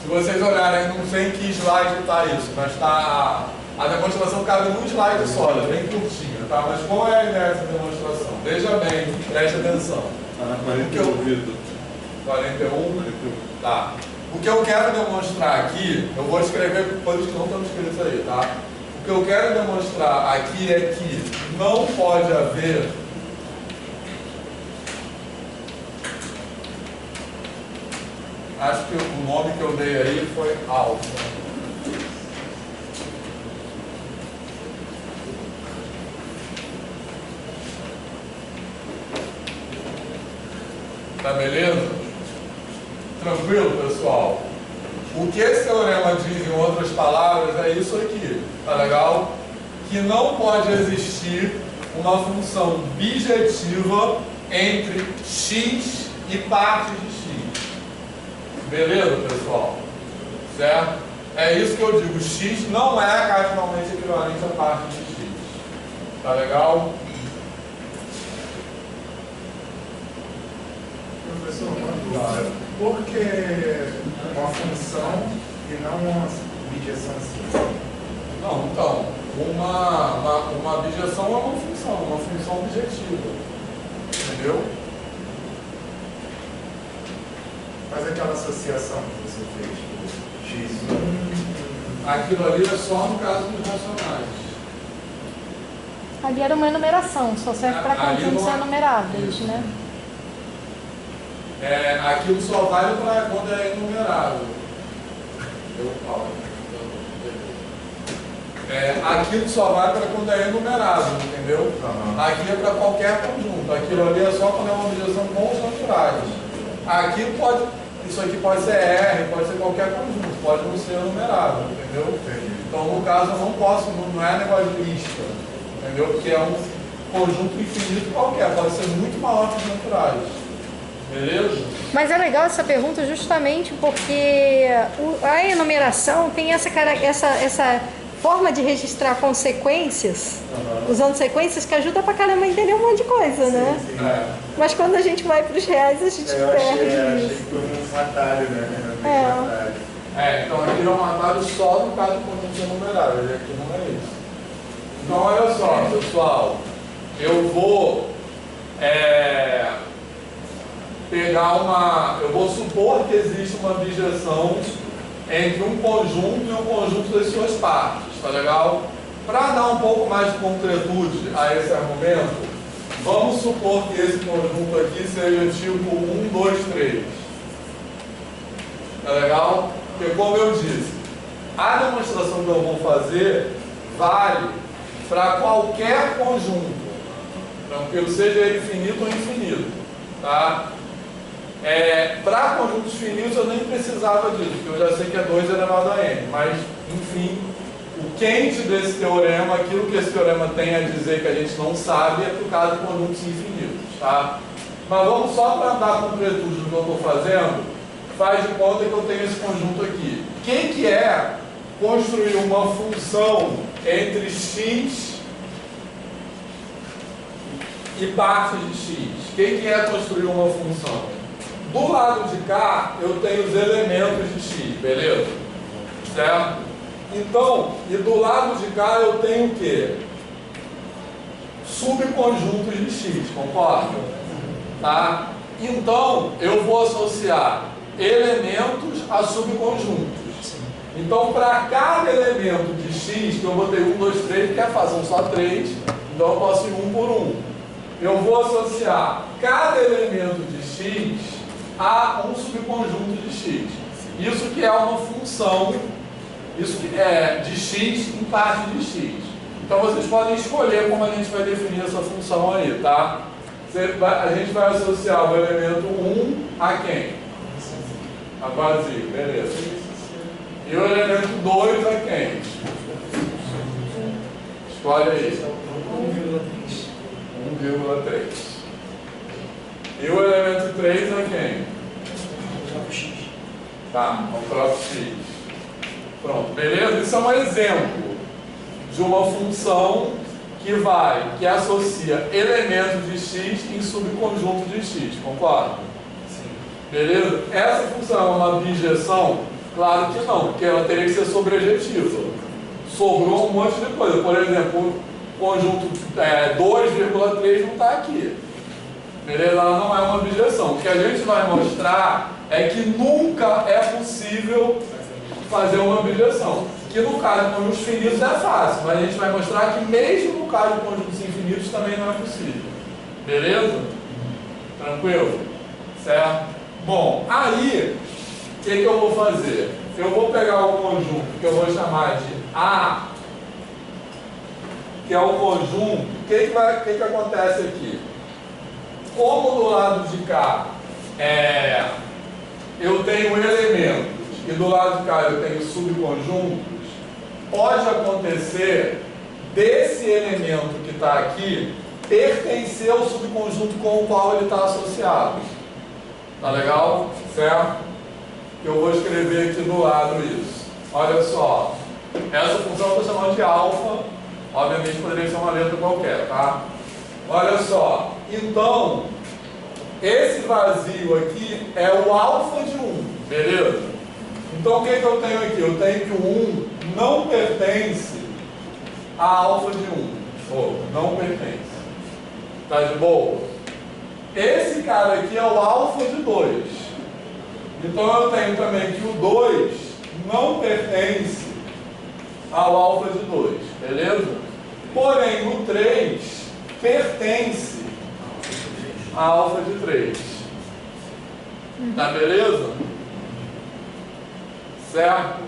se vocês olharem, não sei em que slide está isso, mas está a demonstração cabe num slide só, é bem curtinha, tá? Mas qual é a ideia dessa demonstração? Veja bem, preste atenção. Está na 41, Vitor. 41? Tá. O que eu quero demonstrar aqui, eu vou escrever coisas que não estão escritas aí, tá? O que eu quero demonstrar aqui é que não pode haver acho que o nome que eu dei aí foi alfa. Tá beleza? Tranquilo, pessoal? O que esse teorema diz, em outras palavras, é isso aqui, tá legal? Que não pode existir uma função bijetiva entre x e partes de x. Beleza, pessoal? Certo? É isso que eu digo, x não é cardinalmente equivalente a parte de x. Tá legal? Professor, uma dúvida. Por que uma função e não uma bijeção assim? Não, então, uma bijeção é uma função objetiva. Entendeu? Mas aquela associação que você fez, x1... Aquilo ali é só no caso dos racionais. Ali era uma enumeração, só serve para conjuntos enumeráveis, isso, né? Aquilo só vale para quando é enumerável. Aquilo só vale para quando é enumerável, entendeu? Aqui é para qualquer conjunto. Aquilo ali é só quando é uma objeção com os naturais. Aqui isso aqui pode ser R, pode ser qualquer conjunto, pode não ser enumerável, entendeu? Então, no caso, eu não posso, não é negócio de lista, entendeu? Porque é um conjunto infinito qualquer, pode ser muito maior que os naturais. Beleza? Mas é legal essa pergunta justamente porque a enumeração tem essa forma de registrar consequências, usando sequências que ajuda pra caramba a entender um monte de coisa, né? Mas quando a gente vai para os reais, a gente perde achei isso. que foi um atalho, né? Então aqui é um atalho só no caso do conjunto enumerável, e aqui não é isso. Então olha só, pessoal, eu vou eu vou supor que existe uma bijeção entre um conjunto e um conjunto das suas partes, tá legal? Para dar um pouco mais de concretude a esse argumento, vamos supor que esse conjunto aqui seja tipo 1, 2, 3. Tá legal? Porque, como eu disse, a demonstração que eu vou fazer vale para qualquer conjunto, tranquilo, seja ele finito ou infinito, tá? Para conjuntos finitos eu nem precisava disso, porque eu já sei que é 2 elevado a n, mas, enfim, o quente desse teorema, aquilo que esse teorema tem a dizer que a gente não sabe, é por causa de conjuntos infinitos, tá? Mas vamos só para dar completude do que eu estou fazendo, faz de conta que eu tenho esse conjunto aqui. O que é construir uma função entre x e partes de x? O que é construir uma função? Do lado de cá, eu tenho os elementos de x, beleza? Certo? Então, e do lado de cá eu tenho o quê? Subconjuntos de x, concorda? Tá? Então, eu vou associar elementos a subconjuntos. Então, para cada elemento de x, que eu botei 1, 2, 3, porque são só 3, então eu posso ir 1 por 1. Eu vou associar cada elemento de x a um subconjunto de x. Isso que é uma função, isso que é de x em parte de x. Então, vocês podem escolher como a gente vai definir essa função aí, tá? A gente vai associar o elemento 1 a quem? A vazio, beleza. E o elemento 2 a quem? Escolhe aí. 1,3. E o elemento 3 a quem? Tá, o próprio x. Pronto, beleza? Isso é um exemplo de uma função que associa elementos de x em subconjunto de x, concorda? Sim. Beleza? Essa função é uma bijeção? Claro que não, porque ela teria que ser sobrejetiva. Sobrou um monte de coisa. Por exemplo, o conjunto 2,3 não está aqui. Beleza? Ela não é uma bijeção. O que a gente vai mostrar é que nunca é possível fazer uma bijeção. Que no caso de conjuntos finitos é fácil, mas a gente vai mostrar que mesmo no caso de conjuntos infinitos também não é possível. Beleza? Tranquilo? Certo? Bom, aí, o que eu vou fazer? Eu vou pegar o conjunto que eu vou chamar de A, que é o conjunto. O que acontece aqui? Como do lado de cá eu tenho elementos e do lado de cá eu tenho subconjuntos, pode acontecer desse elemento que está aqui pertencer ao subconjunto com o qual ele está associado. Tá legal? Certo? Eu vou escrever aqui do lado isso. Olha só. Essa função eu estou chamando de alfa. Obviamente poderia ser uma letra qualquer, tá? Olha só. Então, esse vazio aqui é o alfa de 1. Beleza? Então, o que eu tenho aqui? Eu tenho que o 1 não pertence a alfa de 1. Não pertence. Tá de boa? Esse cara aqui é o alfa de 2. Então, eu tenho também que o 2 não pertence ao alfa de 2. Beleza? Porém, o 3 pertence a alfa de 3. Tá beleza? Certo?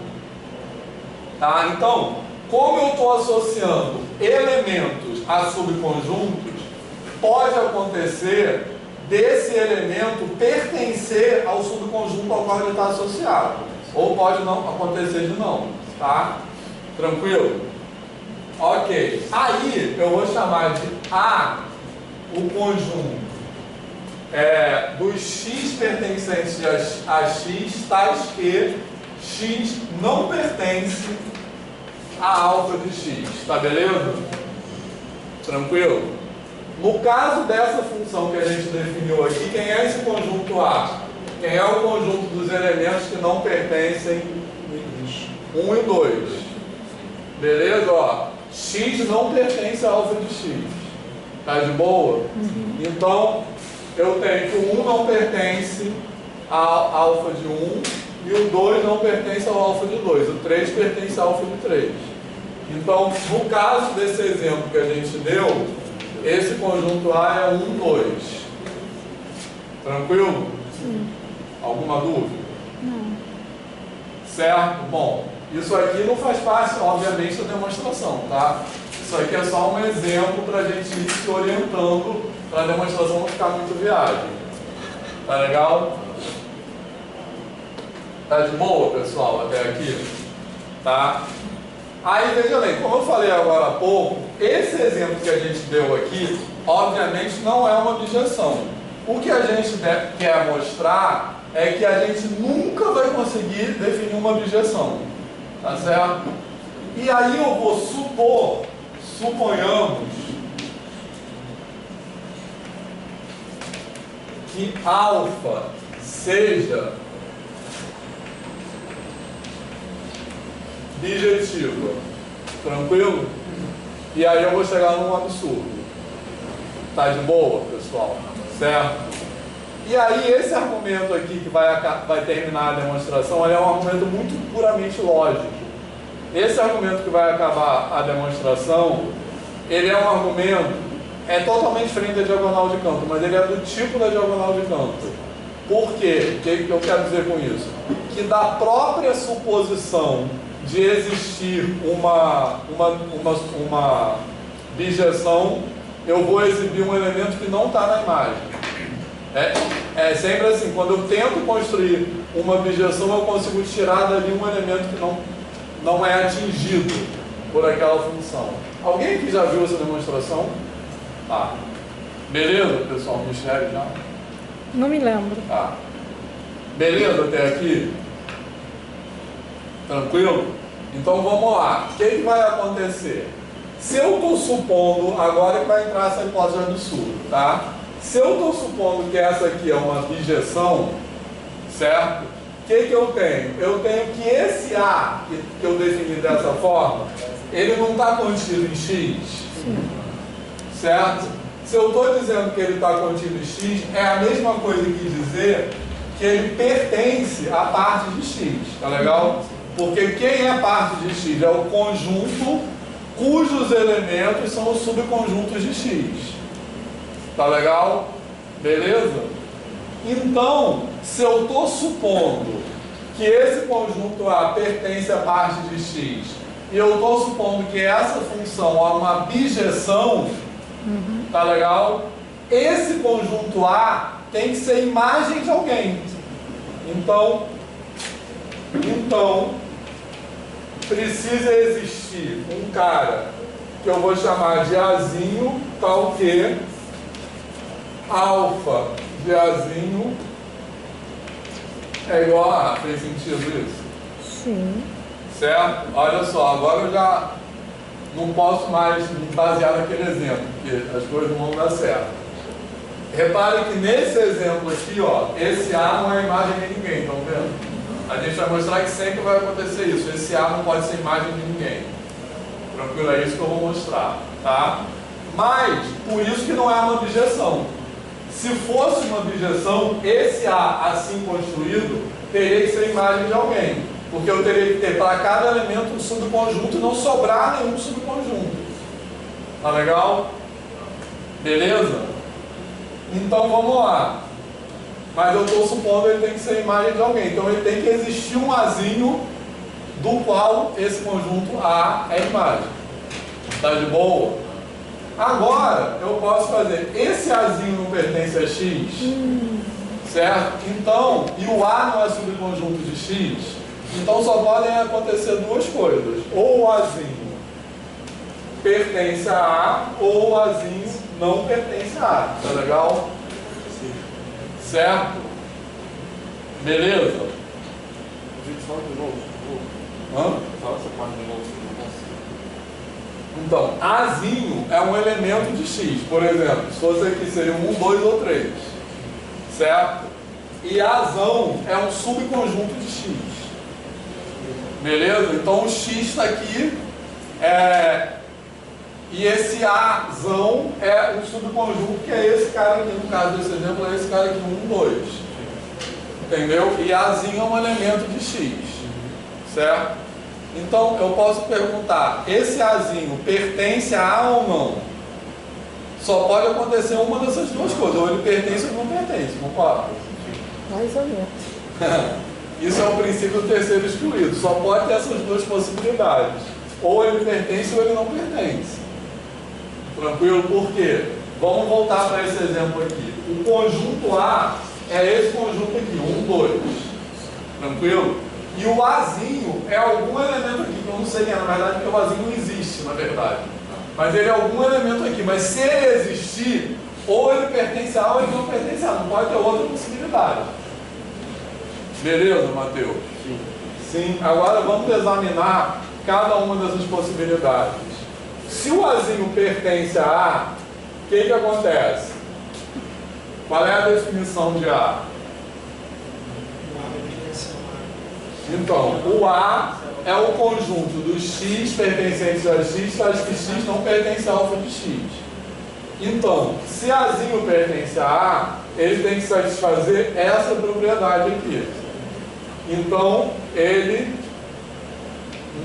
Tá? Então, como eu estou associando elementos a subconjuntos, pode acontecer desse elemento pertencer ao subconjunto ao qual ele está associado. Ou pode não acontecer de não. Tá? Tranquilo? Ok. Aí eu vou chamar de A o conjunto dos x pertencentes a x, tais que x não pertence a alfa de x. Tá beleza? Tranquilo? No caso dessa função que a gente definiu aqui, quem é esse conjunto A? Quem é o conjunto dos elementos que não pertencem 1 e 2? Beleza? Ó, x não pertence a alfa de x. Tá de boa? Então, eu tenho que o 1 não pertence a alfa de 1 e o 2 não pertence ao alfa de 2. O 3 pertence ao alfa de 3. Então, no caso desse exemplo que a gente deu, esse conjunto A é 1, 2. Tranquilo? Sim. Alguma dúvida? Não. Certo? Bom, isso aqui não faz parte, obviamente, da demonstração, tá? Isso aqui é só um exemplo para a gente ir se orientando para a demonstração não ficar muito viagem. Tá legal? Tá de boa, pessoal, até aqui? Tá? Aí, veja bem, como eu falei agora há pouco, esse exemplo que a gente deu aqui, obviamente, não é uma objeção. O que a gente quer mostrar é que a gente nunca vai conseguir definir uma objeção. Tá certo? E aí eu vou suponhamos que alfa seja bijetiva. Tranquilo? E aí eu vou chegar num absurdo. Tá de boa, pessoal? Certo? E aí esse argumento aqui que vai terminar a demonstração, ele é um argumento muito puramente lógico. Esse argumento que vai acabar a demonstração, ele é um argumento, é totalmente diferente da diagonal de canto, mas ele é do tipo da diagonal de canto. Por quê? O que eu quero dizer com isso? Que da própria suposição de existir uma bijeção, eu vou exibir um elemento que não está na imagem. É sempre assim, quando eu tento construir uma bijeção, eu consigo tirar dali um elemento que não é atingido por aquela função. Alguém aqui já viu essa demonstração? Tá. Beleza, pessoal? Michele já? Não me lembro. Tá. Beleza até aqui? Tranquilo? Então vamos lá. O que vai acontecer? Se eu estou supondo, agora que vai entrar essa hipótese de absurdo, tá? Se eu estou supondo que essa aqui é uma bijeção, certo? O que eu tenho? Eu tenho que esse A, que eu defini dessa forma, ele não está contido em X, certo? Se eu estou dizendo que ele está contido em X, é a mesma coisa que dizer que ele pertence à parte de X, tá legal? Porque quem é parte de X é o conjunto cujos elementos são os subconjuntos de X. Tá legal? Beleza? Então, se eu estou supondo que esse conjunto A pertence à parte de X, e eu estou supondo que essa função é uma bijeção, tá legal? Esse conjunto A tem que ser imagem de alguém. Então precisa existir um cara que eu vou chamar de Azinho, tal que alfa de Azinho é igual a A. Fez sentido isso? Sim. Certo? Olha só, agora eu já não posso mais me basear naquele exemplo, porque as coisas não vão dar certo. Repare que nesse exemplo aqui, ó, esse A não é imagem de ninguém, estão vendo? A gente vai mostrar que sempre vai acontecer isso. Esse A não pode ser imagem de ninguém. Tranquilo? É isso que eu vou mostrar, tá? Mas, por isso que não é uma bijeção. Se fosse uma bijeção, esse A assim construído teria que ser imagem de alguém. Porque eu teria que ter para cada elemento um subconjunto e não sobrar nenhum subconjunto. Tá legal? Beleza? Então vamos lá. Mas eu estou supondo que ele tem que ser imagem de alguém. Então ele tem que existir um Azinho do qual esse conjunto A é imagem. Tá de boa? Agora eu posso fazer, esse Azinho não pertence a X, certo? Então, e o A não é subconjunto de X, então só podem acontecer duas coisas. Ou o Azinho pertence a A, ou o Azinho não pertence a A. Tá legal? Certo? Beleza? Gente, fala de novo. Hã? Fala essa parte de novo. Então, Azinho é um elemento de X. Por exemplo, se fosse aqui seria 1, 2 ou 3. Certo? E Azão é um subconjunto de X. Beleza? Então o X está aqui. E esse Azão é um subconjunto que é esse cara aqui. No caso desse exemplo, é esse cara aqui, 1, 2. Entendeu? E Azinho é um elemento de X. Certo? Então, eu posso perguntar, esse Azinho pertence a A ou não? Só pode acontecer uma dessas duas coisas, ou ele pertence ou não pertence, concorda? Mais ou menos. Isso é o princípio do terceiro excluído. Só pode ter essas duas possibilidades. Ou ele pertence ou ele não pertence. Tranquilo? Por quê? Vamos voltar para esse exemplo aqui. O conjunto A é esse conjunto aqui, 1, 2. Tranquilo? E o Azinho é algum elemento aqui, que eu não sei quem é, na verdade, porque o Azinho não existe, na verdade. Mas ele é algum elemento aqui. Mas se ele existir, ou ele pertence a A ou ele não pertence a A. Não pode ter outra possibilidade. Beleza, Mateus? Sim. Sim. Agora vamos examinar cada uma dessas possibilidades. Se o Azinho pertence a A, o que acontece? Qual é a definição de A? Então, o A é o conjunto dos x pertencentes a x, tais que x não pertence a alfa de x. Então, se Azinho pertence a A, ele tem que satisfazer essa propriedade aqui. Então, ele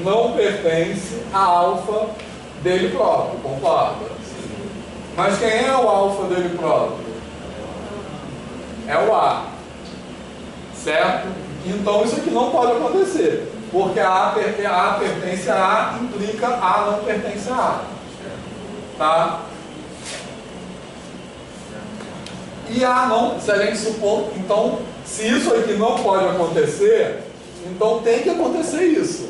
não pertence a alfa dele próprio, concorda? Mas quem é o alfa dele próprio? É o A. Certo? Então isso aqui não pode acontecer. Porque A pertence a A implica A não pertence a A. Tá? E A não, se a gente supor, então, se isso aqui não pode acontecer, então tem que acontecer isso.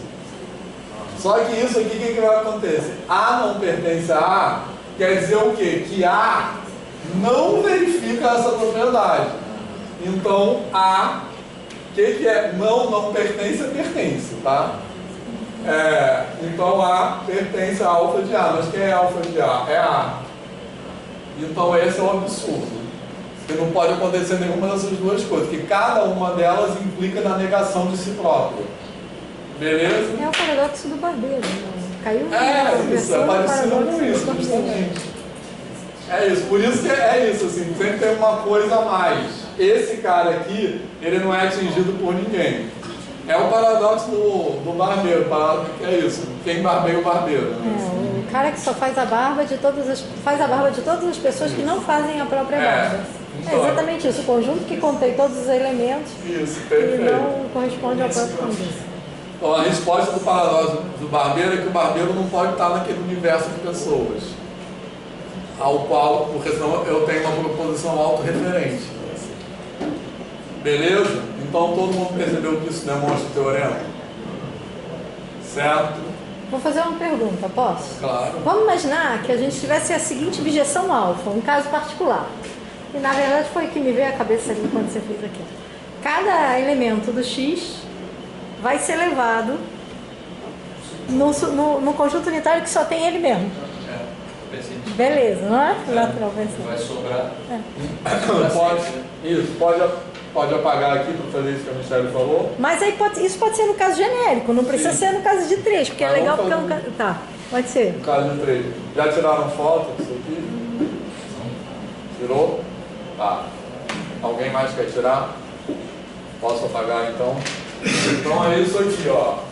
Só que isso aqui, o que vai acontecer? A não pertence a A, quer dizer o quê? Que A não verifica essa propriedade. Então, A, o que é não pertence, pertence, tá? Então, A pertence a alfa de A, mas quem é alfa de A? É A. Então, esse é um absurdo. Porque não pode acontecer nenhuma dessas duas coisas, que cada uma delas implica na negação de si próprio. Beleza? É o paradoxo do barbeiro, né? Caiu isso, é parecido com isso, justamente. É isso, por isso que é isso, assim, sempre tem uma coisa a mais. Esse cara aqui, ele não é atingido por ninguém. É o paradoxo do barbeiro, é isso, quem barbeia o barbeiro. Né? O cara que só faz a barba de todas as pessoas que não fazem a própria barba. É exatamente isso, o conjunto que contém todos os elementos e não corresponde ao próprio conjunto. Então, a resposta do paradoxo do barbeiro é que o barbeiro não pode estar naquele universo de pessoas, ao qual, porque senão eu tenho uma proposição autorreferente. Beleza? Então todo mundo percebeu que isso demonstra o teorema? Certo? Vou fazer uma pergunta, posso? Claro. Vamos imaginar que a gente tivesse a seguinte objeção alfa, um caso particular. E na verdade foi o que me veio à cabeça ali quando você fez aqui. Cada elemento do X vai ser levado no conjunto unitário que só tem ele mesmo. Beleza, não é? Lateral vai sobrar. Pode apagar aqui para fazer isso que a Michelle falou. Mas aí isso pode ser no caso genérico, não precisa ser no caso de 3, porque é legal porque é um caso. Tá, pode ser. No caso de 3. Já tiraram foto disso aqui? Tirou? Tá. Alguém mais quer tirar? Posso apagar então? Então é isso aqui, ó.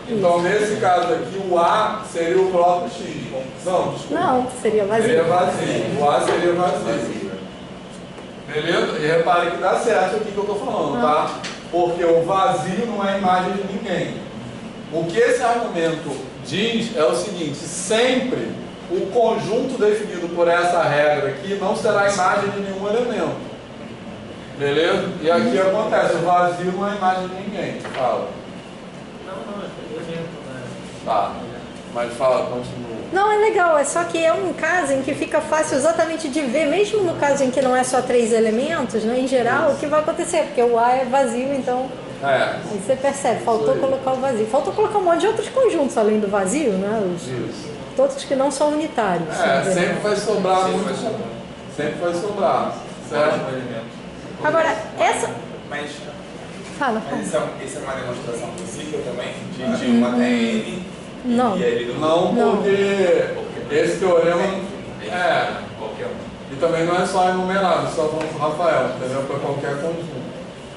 Então, nesse caso aqui, o A seria o próprio X. Não, desculpa. Não, seria vazio. Seria vazio. O A seria vazio. Beleza? E repare que dá certo aqui que eu estou falando, tá? Porque o vazio não é imagem de ninguém. O que esse argumento diz é o seguinte: sempre o conjunto definido por essa regra aqui não será imagem de nenhum elemento. Beleza? E aqui acontece, o vazio não é imagem de ninguém. Fala. Tá, mas fala, continua. Não, é legal, é só que é um caso em que fica fácil exatamente de ver, mesmo no caso em que não é só 3 elementos, né, em geral, o que vai acontecer, porque o A é vazio, então aí você percebe, faltou colocar o vazio. Faltou colocar um monte de outros conjuntos além do vazio, né, todos que não são unitários. Sempre vai sobrar sempre vai sobrar, certo? Agora, essa... Mas Fala. isso é uma demonstração possível também? De uma até N? Não. Não, porque esse teorema qualquer um. E também não é só enumerado, só falando com o Rafael, entendeu? Para qualquer conjunto.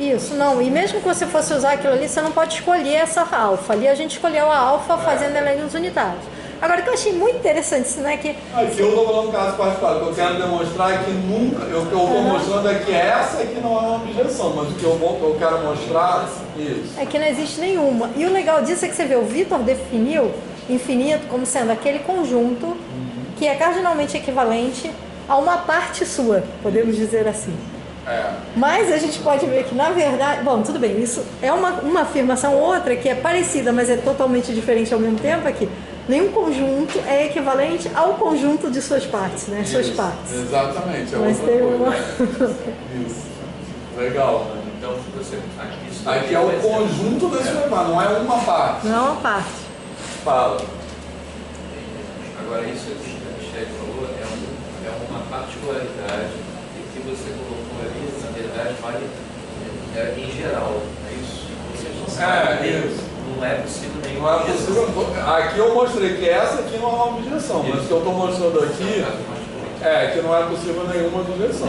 Isso, não. E mesmo que você fosse usar aquilo ali, você não pode escolher essa alfa. Ali a gente escolheu a alfa fazendo elentos unitários. Agora, o que eu achei muito interessante, isso não é que... Aqui eu estou falando caso particular, o que eu quero demonstrar é que nunca, o que eu estou mostrando é que essa aqui não é uma objeção, mas o que eu quero mostrar isso. É que não existe nenhuma. E o legal disso é que você vê, o Vitor definiu infinito como sendo aquele conjunto que é cardinalmente equivalente a uma parte sua, podemos dizer assim. Mas a gente pode ver que, na verdade... Bom, tudo bem, isso é uma afirmação, outra que é parecida, mas é totalmente diferente ao mesmo tempo, é que nenhum conjunto é equivalente ao conjunto de suas partes, né? Suas partes. Exatamente, é mas outra tem coisa. Isso. Legal, né? Então, você, aqui é o conjunto das suas partes, não é uma parte. Não é uma parte. Fala. Agora, isso que a Michelle falou é uma particularidade que você colocou ali, na verdade, vale em geral, é isso? Você sabe, Isso. Não é possível nenhuma Não é possível. Aqui eu mostrei que essa aqui não é uma objeção, mas o que eu estou mostrando aqui é que não é possível nenhuma objeção.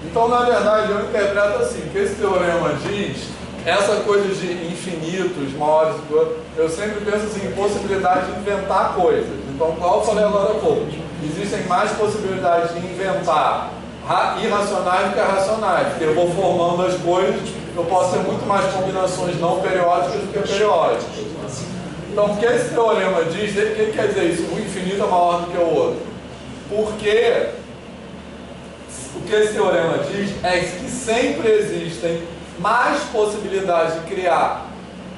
Então, na verdade, eu interpreto assim, que esse teorema diz, essa coisa de infinitos, maiores, eu sempre penso assim, em possibilidade de inventar coisas. Então, qual eu falei agora há pouco? Existem mais possibilidades de inventar irracionais do que racionais, porque eu vou formando as coisas, eu posso ter muito mais combinações não periódicas do que periódicas. Então, o que esse teorema diz, o que quer dizer isso? O infinito é maior do que o outro. Porque o que esse teorema diz é que sempre existem mais possibilidades de criar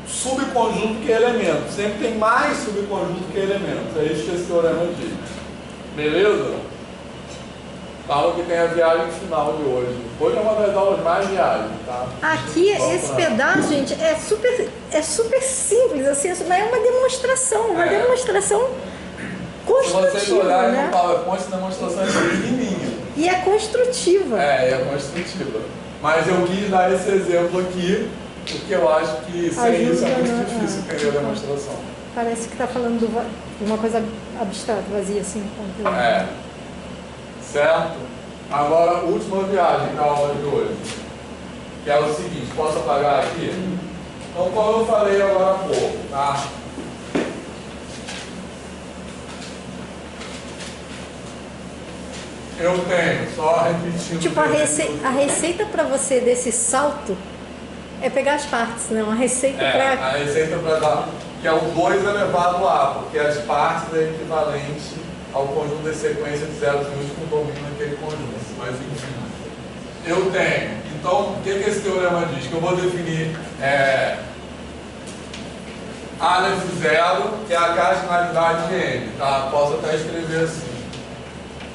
subconjunto que elemento. Sempre tem mais subconjunto que elementos. É isso que esse teorema diz. Beleza? Fala que tem a viagem final de hoje. Hoje é uma das aulas mais viagens, tá? Aqui, esse pedaço, gente, é super simples, assim, mas é uma demonstração, Se vocês construtiva, olharem né? no PowerPoint, a demonstração é pequenininha. E é construtiva. É construtiva. Mas eu quis dar esse exemplo aqui, porque eu acho que sem isso é muito difícil entender a demonstração. Parece que está falando de uma coisa abstrata, vazia, assim. Certo? Agora, última viagem da aula de hoje, que é o seguinte, posso apagar aqui? Então, como eu falei agora há pouco, tá? Eu tenho, só repetindo... Tipo, a receita para você desse salto é pegar as partes, não? A receita para... A receita para dar, que é o 2 elevado a, porque as partes é equivalente ao conjunto de sequência de zeros e uns com domínio naquele conjunto. Mas, enfim, eu tenho. Então, o que esse teorema diz? Que eu vou definir Aleph 0, que é a cardinalidade de N, tá? Posso até escrever assim.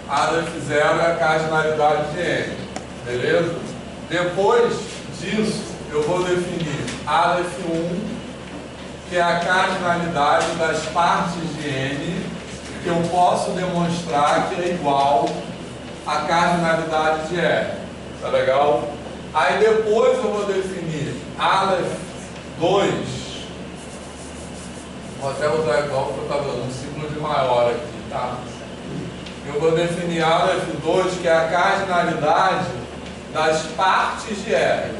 Aleph 0 é a cardinalidade de N, beleza? Depois disso, eu vou definir Aleph 1, que é a cardinalidade das partes de N, que eu posso demonstrar que é igual à cardinalidade de R. Tá legal? Aí depois eu vou definir Aleph 2, vou até usar igual porque eu estava dando um símbolo de maior aqui, tá? Eu vou definir Aleph 2, que é a cardinalidade das partes de R.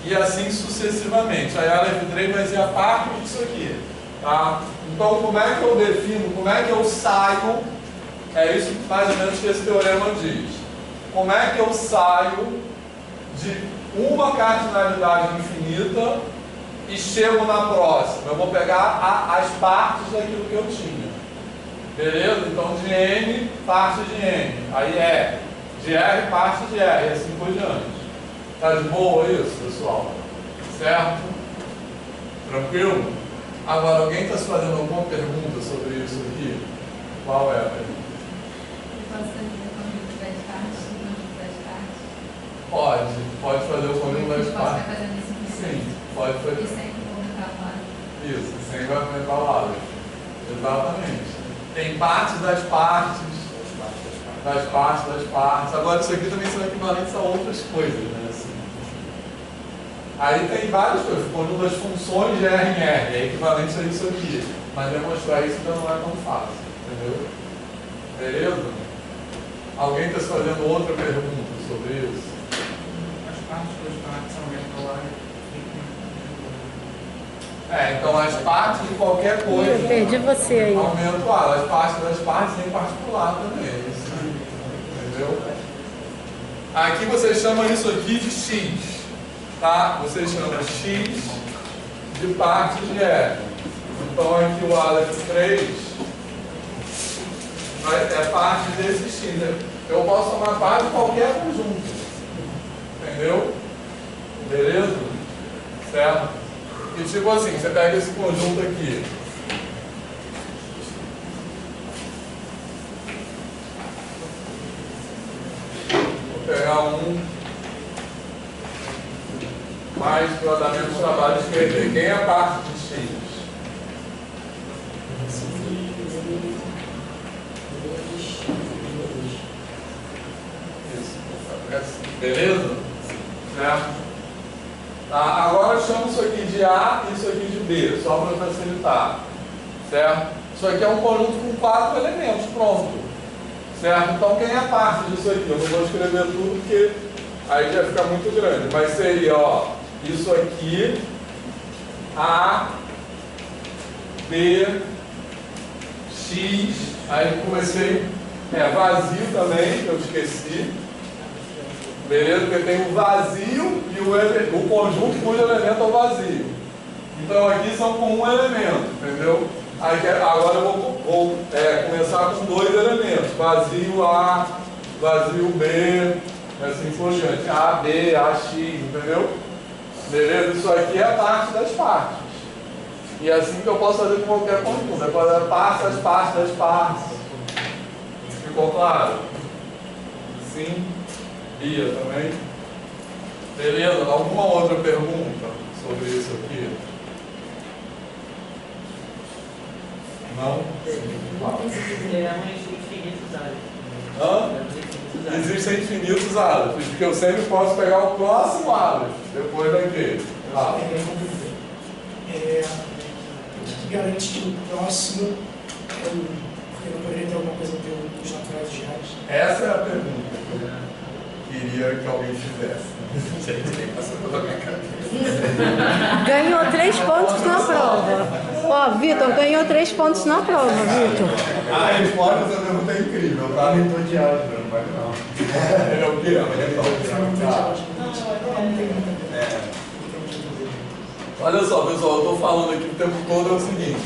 E assim sucessivamente. Aí Aleph 3 vai ser a parte disso aqui. Tá? Então, como é que eu defino, como é que eu saio, é isso mais ou menos que esse teorema diz. Como é que eu saio de uma cardinalidade infinita e chego na próxima? Eu vou pegar as partes daquilo que eu tinha. Beleza? Então, de N, parte de N. Aí é de R, parte de R, e assim por diante. Tá de boa isso, pessoal? Certo? Tranquilo? Agora, alguém está se fazendo alguma pergunta sobre isso aqui? Qual é a pergunta? Posso fazer o conjunto das partes, o conjunto das partes? Pode fazer o conjunto das partes. Posso fazer isso? Sim, pode fazer. E sem aumentar o lado. Isso, sem aumentar o lado. Exatamente. Tem partes das partes, das partes. Agora, isso aqui também são equivalentes a outras coisas, né? Assim. Aí tem várias coisas, o conjunto das funções de R em R, é equivalente a isso aqui. Mas demonstrar isso ainda não é tão fácil, entendeu? Beleza? Alguém está se fazendo outra pergunta sobre isso? As partes das partes são aumentam lá. Então as partes de qualquer coisa. Eu perdi você aí. Aumenta o A. As partes das partes em particular também. Isso. Entendeu? Aqui você chama isso aqui de X. Tá? Você chama X de partes de R. Então aqui o Aleph 3 é parte desse X. Eu posso tomar parte de qualquer conjunto. Entendeu? Beleza? Certo? E tipo assim, você pega esse conjunto aqui. Vou pegar um mais para dar menos trabalho de escrever. Quem é a parte de X? Beleza? Certo? Tá? Agora eu chamo isso aqui de A e isso aqui de B, só para facilitar. Certo? Isso aqui é um conjunto com 4 elementos, pronto. Certo? Então quem é a parte disso aqui? Eu não vou escrever tudo porque aí já fica muito grande, mas seria, ó, isso aqui, A, B, X, aí comecei, vazio também, que eu esqueci. Beleza? Porque tem o vazio e o conjunto cujo elemento é o vazio. Então aqui são com um elemento, entendeu? Aí, agora eu vou começar com 2 elementos, vazio A, vazio B, assim por diante, A, B, A, X, entendeu? Beleza? Isso aqui é a parte das partes. E é assim que eu posso fazer com qualquer conjunto, é fazer parte das partes das partes. Ficou claro? Sim. Bia também. Beleza? Alguma outra pergunta sobre isso aqui? Não? Existem infinitos Aleph, porque eu sempre posso pegar o próximo Aleph, depois daquele. O que garante que o próximo é o. Porque não poderia ter alguma coisa dos naturais de reais? Essa é a pergunta que eu queria que alguém fizesse. Não sei se nem passou pela minha cabeça. Ganhou 3 pontos na prova. Ó, Vitor, ganhou 3 pontos na prova, Vitor. A resposta dessa pergunta é incrível, tá? Leitor de álgebra, não vai não. Ele é o quê? Olha só, pessoal, eu estou falando aqui o tempo todo é o seguinte.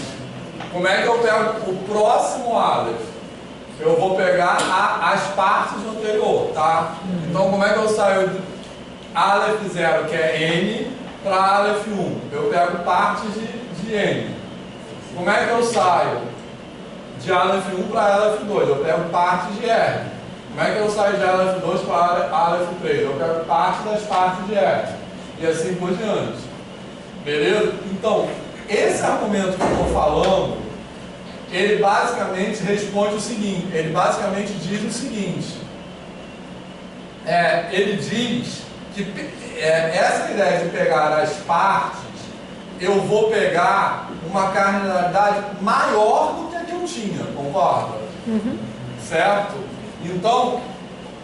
Como é que eu pego o próximo Aleph? Eu vou pegar as partes do anterior, tá? Então, como é que eu saio de Aleph 0, que é N, para Aleph 1? Eu pego partes de N. Como é que eu saio de Aleph 1 para Aleph 2? Eu pego partes de R. Como é que eu saio de Aleph 2 para Aleph 3? Eu pego parte das partes de R. E assim por diante. Beleza? Então, esse argumento que eu estou falando, ele basicamente responde o seguinte, ele basicamente diz o seguinte, ele diz que essa ideia de pegar as partes, eu vou pegar uma cardinalidade maior do que a que eu tinha, concorda? Uhum. Certo? Então,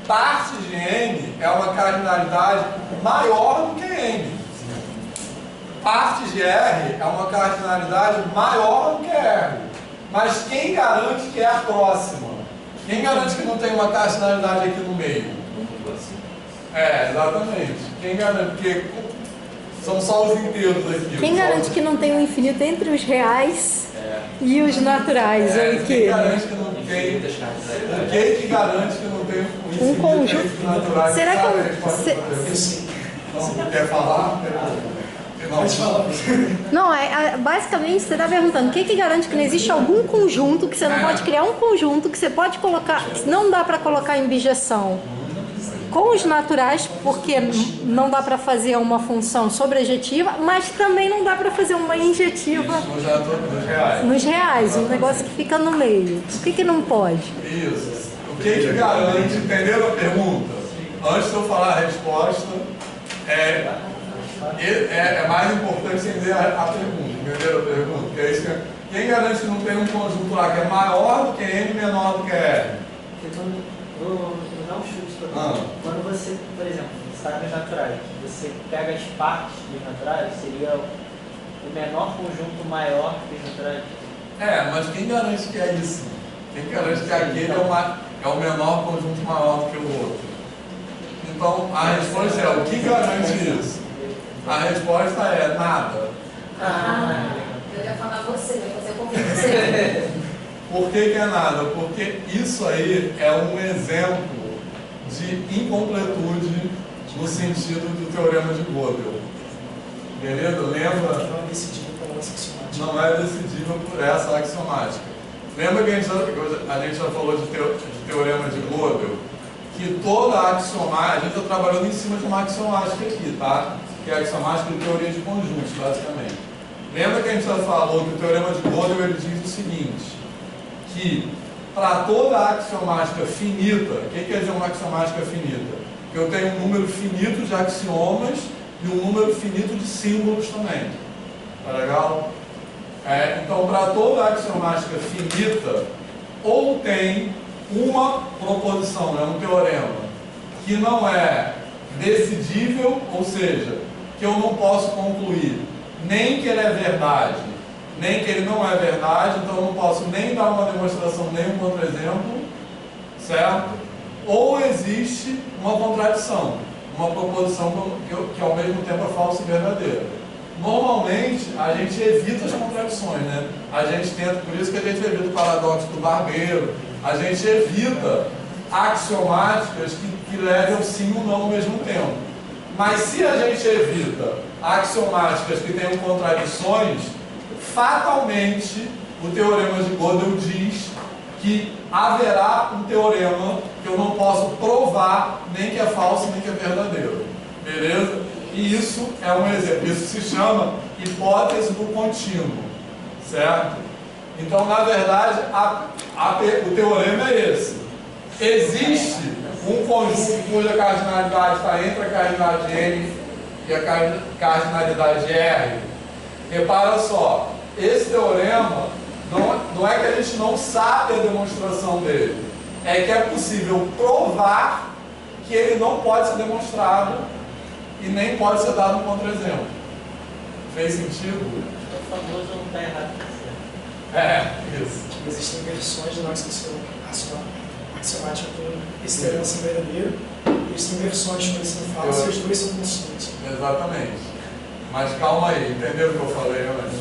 parte de N é uma cardinalidade maior do que N. Parte de R é uma cardinalidade maior do que R. Mas quem garante que é a próxima? Quem garante que não tem uma cardinalidade aqui no meio? Exatamente. Quem garante? Porque são só os inteiros aqui. Quem garante que não tem um infinito entre os reais e os naturais? Quem garante que não tem? O que garante que não tem um infinito conjunto entre os naturais? Será que não quer falar? Não, basicamente você está perguntando o que garante que não existe algum conjunto, que você não pode criar um conjunto, que você pode colocar, não dá para colocar em bijeção com os naturais, porque não dá para fazer uma função sobrejetiva, mas também não dá para fazer uma injetiva nos reais, um negócio que fica no meio. O que não pode? Isso. O que garante, entenderam a pergunta? Antes de eu falar a resposta, é mais importante entender a pergunta, entenderam a pergunta? Que é isso que, quem garante que não tem um conjunto lá que é maior do que N e menor do que R? Vou dar um chute para Quando você, por exemplo, está nos naturais, você pega as partes dos naturais, seria o menor conjunto maior que tem atrás. Mas quem garante que é isso? Quem garante que aquele é o menor conjunto maior do que o outro? Então, a resposta é: o que garante isso? A resposta é nada. Eu ia falar você, eu ia fazer com você. Por que é nada? Porque isso aí é um exemplo de incompletude no sentido do teorema de Gödel. Beleza? Lembra? Não é decidível por essa axiomática. Não é decidível por essa axiomática. Lembra que a gente já falou de teorema de Gödel? Que toda axiomática, a gente está trabalhando em cima de uma axiomática aqui, tá? Que é a axiomática de teoria de conjuntos, basicamente. Lembra que a gente já falou que o teorema de Gödel ele diz o seguinte, que para toda axiomática finita, o que quer dizer uma axiomática finita? Que eu tenho um número finito de axiomas e um número finito de símbolos também. Tá legal? Então, para toda axiomática finita, ou tem uma proposição, um teorema, que não é decidível, ou seja, que eu não posso concluir nem que ele é verdade, nem que ele não é verdade, então eu não posso nem dar uma demonstração, nem um contra-exemplo, certo? Ou existe uma contradição, uma proposição que ao mesmo tempo é falsa e verdadeira. Normalmente, a gente evita as contradições, né? A gente tenta, por isso que a gente evita o paradoxo do barbeiro, a gente evita axiomáticas que levem ao sim ou não ao mesmo tempo. Mas se a gente evita axiomáticas que tenham contradições, fatalmente o teorema de Gödel diz que haverá um teorema que eu não posso provar nem que é falso nem que é verdadeiro. Beleza? E isso é um exemplo. Isso se chama hipótese do contínuo. Certo? Então, na verdade, o teorema é esse. Existe um conjunto cuja cardinalidade está entre a cardinalidade N e a cardinalidade R. Repara só, esse teorema não é que a gente não sabe a demonstração dele, é que é possível provar que ele não pode ser demonstrado e nem pode ser dado um contra-exemplo. Fez sentido? O famoso não está errado. Isso. Existem versões de nossa axiomática com esse teorema ser verdadeiro, e existem versões com esse falso, e os dois são constantes. Exatamente. Mas calma aí, entenderam o que eu falei antes?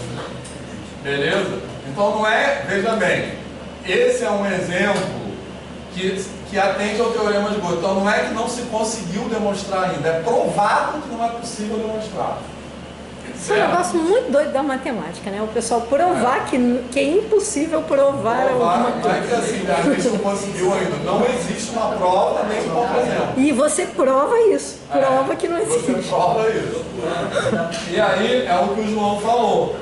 Beleza? Então não é, veja bem, esse é um exemplo que atende ao teorema de Gödel. Então não é que não se conseguiu demonstrar ainda, é provado que não é possível demonstrar. Isso é um negócio muito doido da matemática, né? O pessoal provar que é impossível provar alguma coisa. Não é que assim, a gente não conseguiu ainda. Não existe uma prova nem um contra-exemplo. E você prova isso. Prova que não existe. Você prova isso. E aí é o que o João falou.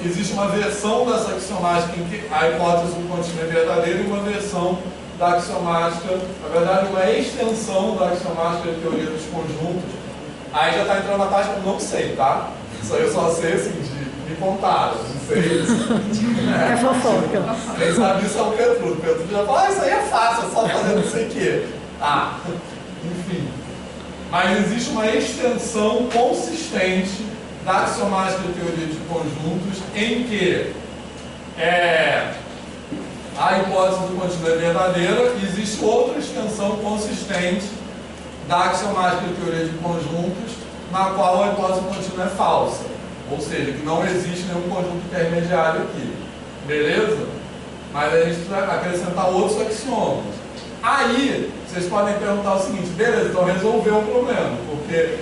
Existe uma versão dessa axiomática em que a hipótese do contínuo é verdadeira e uma versão da axiomática, na verdade, uma extensão da axiomática de teoria dos conjuntos. Aí já está entrando na parte que eu não sei, tá? Isso aí eu só sei assim, de contaram, não sei. É fofoca. Quem sabe isso é o Petrucci. O Petrucci já fala, isso aí é fácil, é só fazer não sei o quê. Enfim. Mas existe uma extensão consistente da axiomática de teoria de conjuntos em que a hipótese do contínuo é verdadeira e existe outra extensão consistente da axiomática de teoria de conjuntos na qual a hipótese do contínuo é falsa. Ou seja, que não existe nenhum conjunto intermediário aqui. Beleza? Mas a gente vai acrescentar outros axiomas. Aí, vocês podem perguntar o seguinte, beleza, então resolveu o problema, porque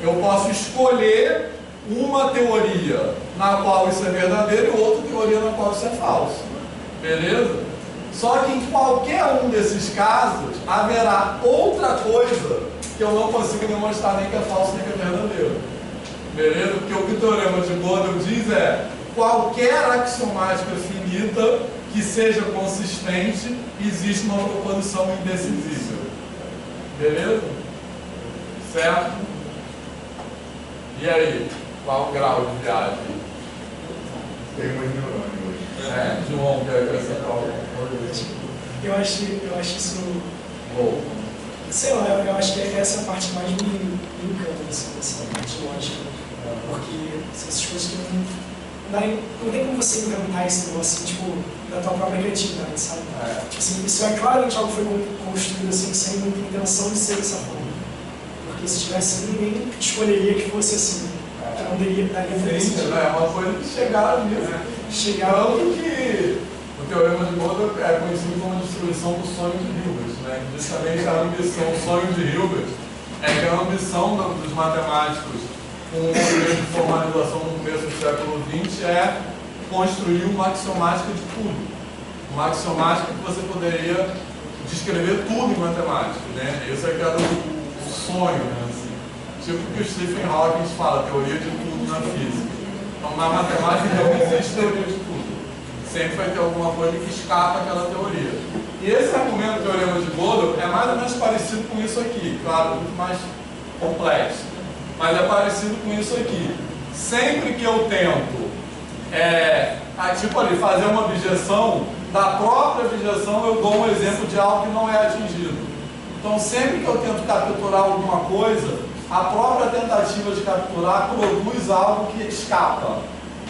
eu posso escolher uma teoria na qual isso é verdadeiro e outra teoria na qual isso é falso. Beleza? Só que em qualquer um desses casos, haverá outra coisa que eu não consigo demonstrar nem que é falso nem que é verdadeiro. Beleza? Porque o que o teorema de Gödel diz é qualquer axiomática finita que seja consistente, existe uma proposição indecisível. Beleza? Certo? E aí? Qual o grau de viagem? Tem mais neurônio hoje. João, quer acrescentar alguma coisa? Eu acho isso... Bom. Sei lá, eu acho que essa é a parte mais me encanta, assim, essa parte lógica. Porque são essas coisas que não tem como você inventar esse negócio assim, tipo, da tua própria criatividade, sabe? Tipo assim, isso é claramente algo que foi construído assim, sem muita intenção de ser dessa forma. Porque se tivesse assim, ninguém escolheria que fosse assim. Não daria sim, é uma coisa que chegaram nisso. Chegando que o Teorema de Gödel é conhecido como a distribuição do sonho de Hilbert, né? Justamente a ambição, o sonho de Hilbert é que a ambição dos matemáticos com o movimento de formalização no começo do século XX é construir uma axiomática de tudo. Uma axiomática que você poderia descrever tudo em matemática, né? Esse é que era o sonho, né? Assim, tipo que o Stephen Hawking fala, teoria de tudo na física. Então, na matemática não existe teoria de tudo. Sempre vai ter alguma coisa que escapa aquela teoria. E esse argumento do Teorema de Gödel é mais ou menos parecido com isso aqui, claro, muito mais complexo. Mas é parecido com isso aqui. Sempre que eu tento, tipo ali, fazer uma objeção, da própria objeção eu dou um exemplo de algo que não é atingido. Então, sempre que eu tento capturar alguma coisa, a própria tentativa de capturar produz algo que escapa,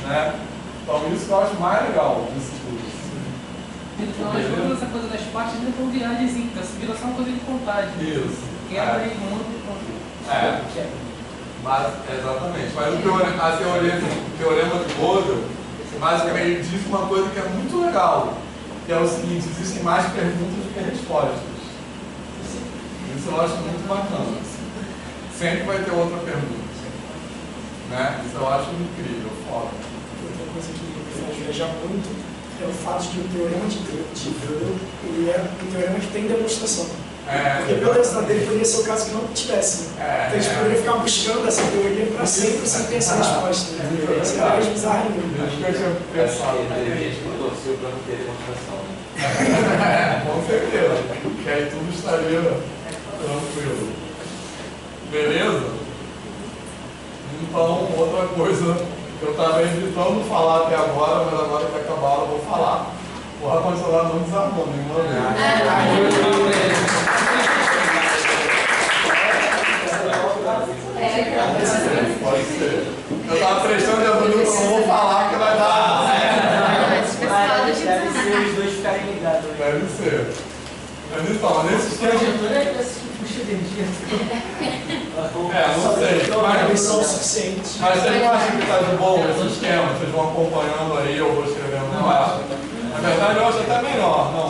né? Então, isso que eu acho mais legal disso tudo. Então, essa coisa das partes não vão virar desintas, vira só uma coisa de contagem. Isso. Quebra e monta e pronto. Mas, exatamente. Mas o Teorema de Gödel, basicamente, diz uma coisa que é muito legal, que é o seguinte: existem mais perguntas do que respostas. Isso eu acho muito bacana. Sempre vai ter outra pergunta. Né? Isso eu acho incrível, foda. Outra coisa que me faz viajar muito é o fato de que o Teorema de Gödel ele é um teorema que tem demonstração. Porque pela densidade dele poderia ser o caso que não tivesse. Então a gente poderia ficar buscando essa teoria para sempre sem ter essa resposta. Isso é mais bizarro ainda. Acho que eu tinha pensado. Teve gente que torceu para não ter demonstração. Com certeza. Que aí tudo estaria tranquilo. Beleza? Então, outra coisa que eu estava evitando falar até agora, mas agora que acabar eu vou falar. O ar-condicionado não desarmou nenhuma vez. Pode ser. Eu estava prestando atenção, eu não vou falar que vai dar. Deve ser os dois ficarem ligados. Deve ser. Mas então, nesse tempo. Não sei. Mas vocês não acham que está de bom esse esquema? Vocês vão acompanhando aí, eu vou escrevendo embaixo. Na verdade, eu acho até melhor. Não,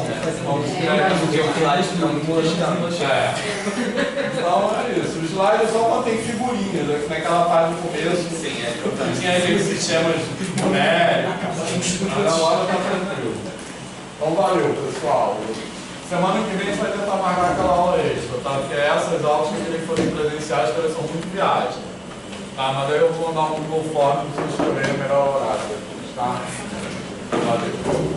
Então é isso. Os slides só contém figurinhas. Naquela parte do começo, tinha aqueles sistemas numéricos. Agora está tranquilo. Então valeu, pessoal. Semana que vem a gente vai tentar marcar aquela aula extra, tá? Porque essas aulas que eu queria que fossem presenciais, porque elas são muito viagens. Tá? Mas aí eu vou mandar um Google Form para vocês escolherem o melhor horário. Tá? Valeu.